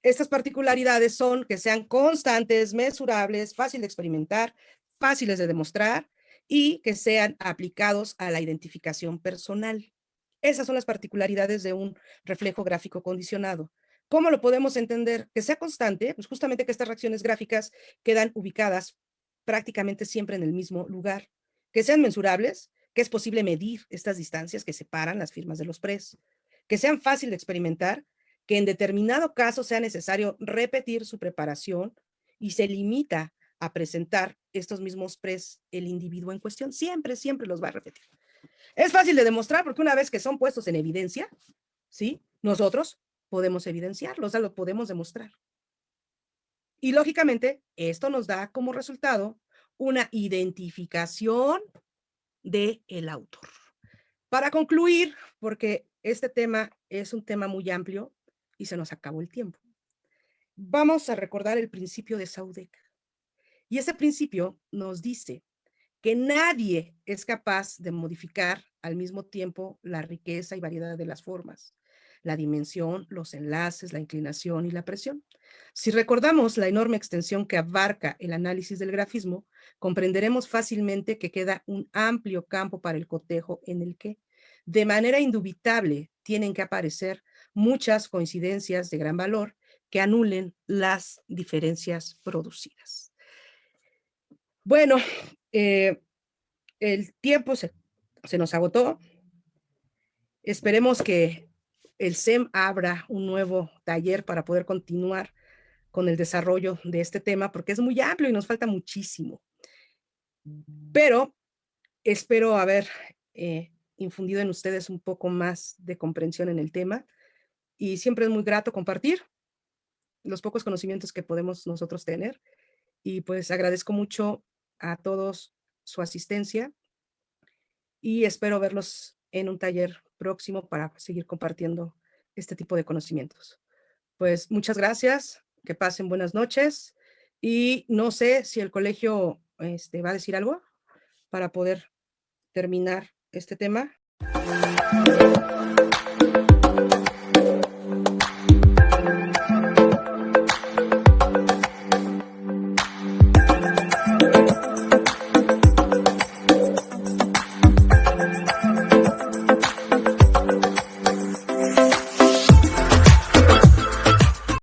Estas particularidades son que sean constantes, mesurables, fáciles de experimentar, fáciles de demostrar y que sean aplicados a la identificación personal. Esas son las particularidades de un reflejo gráfico condicionado. ¿Cómo lo podemos entender? Que sea constante, pues justamente que estas reacciones gráficas quedan ubicadas prácticamente siempre en el mismo lugar. Que sean mensurables, que es posible medir estas distancias que separan las firmas de los pres. Que sean fáciles de experimentar, que en determinado caso sea necesario repetir su preparación y se limita a presentar estos mismos pres el individuo en cuestión. Siempre, siempre los va a repetir. Es fácil de demostrar porque una vez que son puestos en evidencia, ¿sí? Nosotros podemos evidenciarlos, o sea, lo podemos demostrar. Y lógicamente, esto nos da como resultado una identificación del autor. Para concluir, porque este tema es un tema muy amplio y se nos acabó el tiempo, vamos a recordar el principio de Saudek. Y ese principio nos dice que nadie es capaz de modificar al mismo tiempo la riqueza y variedad de las formas, la dimensión, los enlaces, la inclinación y la presión. Si recordamos la enorme extensión que abarca el análisis del grafismo, comprenderemos fácilmente que queda un amplio campo para el cotejo en el que, de manera indubitable, tienen que aparecer muchas coincidencias de gran valor que anulen las diferencias producidas. Bueno, el tiempo se nos agotó. Esperemos que el SEM abra un nuevo taller para poder continuar con el desarrollo de este tema, porque es muy amplio y nos falta muchísimo. Pero espero haber infundido en ustedes un poco más de comprensión en el tema y siempre es muy grato compartir los pocos conocimientos que podemos nosotros tener y pues agradezco mucho a todos su asistencia y espero verlos en un taller próximo para seguir compartiendo este tipo de conocimientos. Pues muchas gracias, que pasen buenas noches y no sé si el colegio va a decir algo para poder terminar este tema.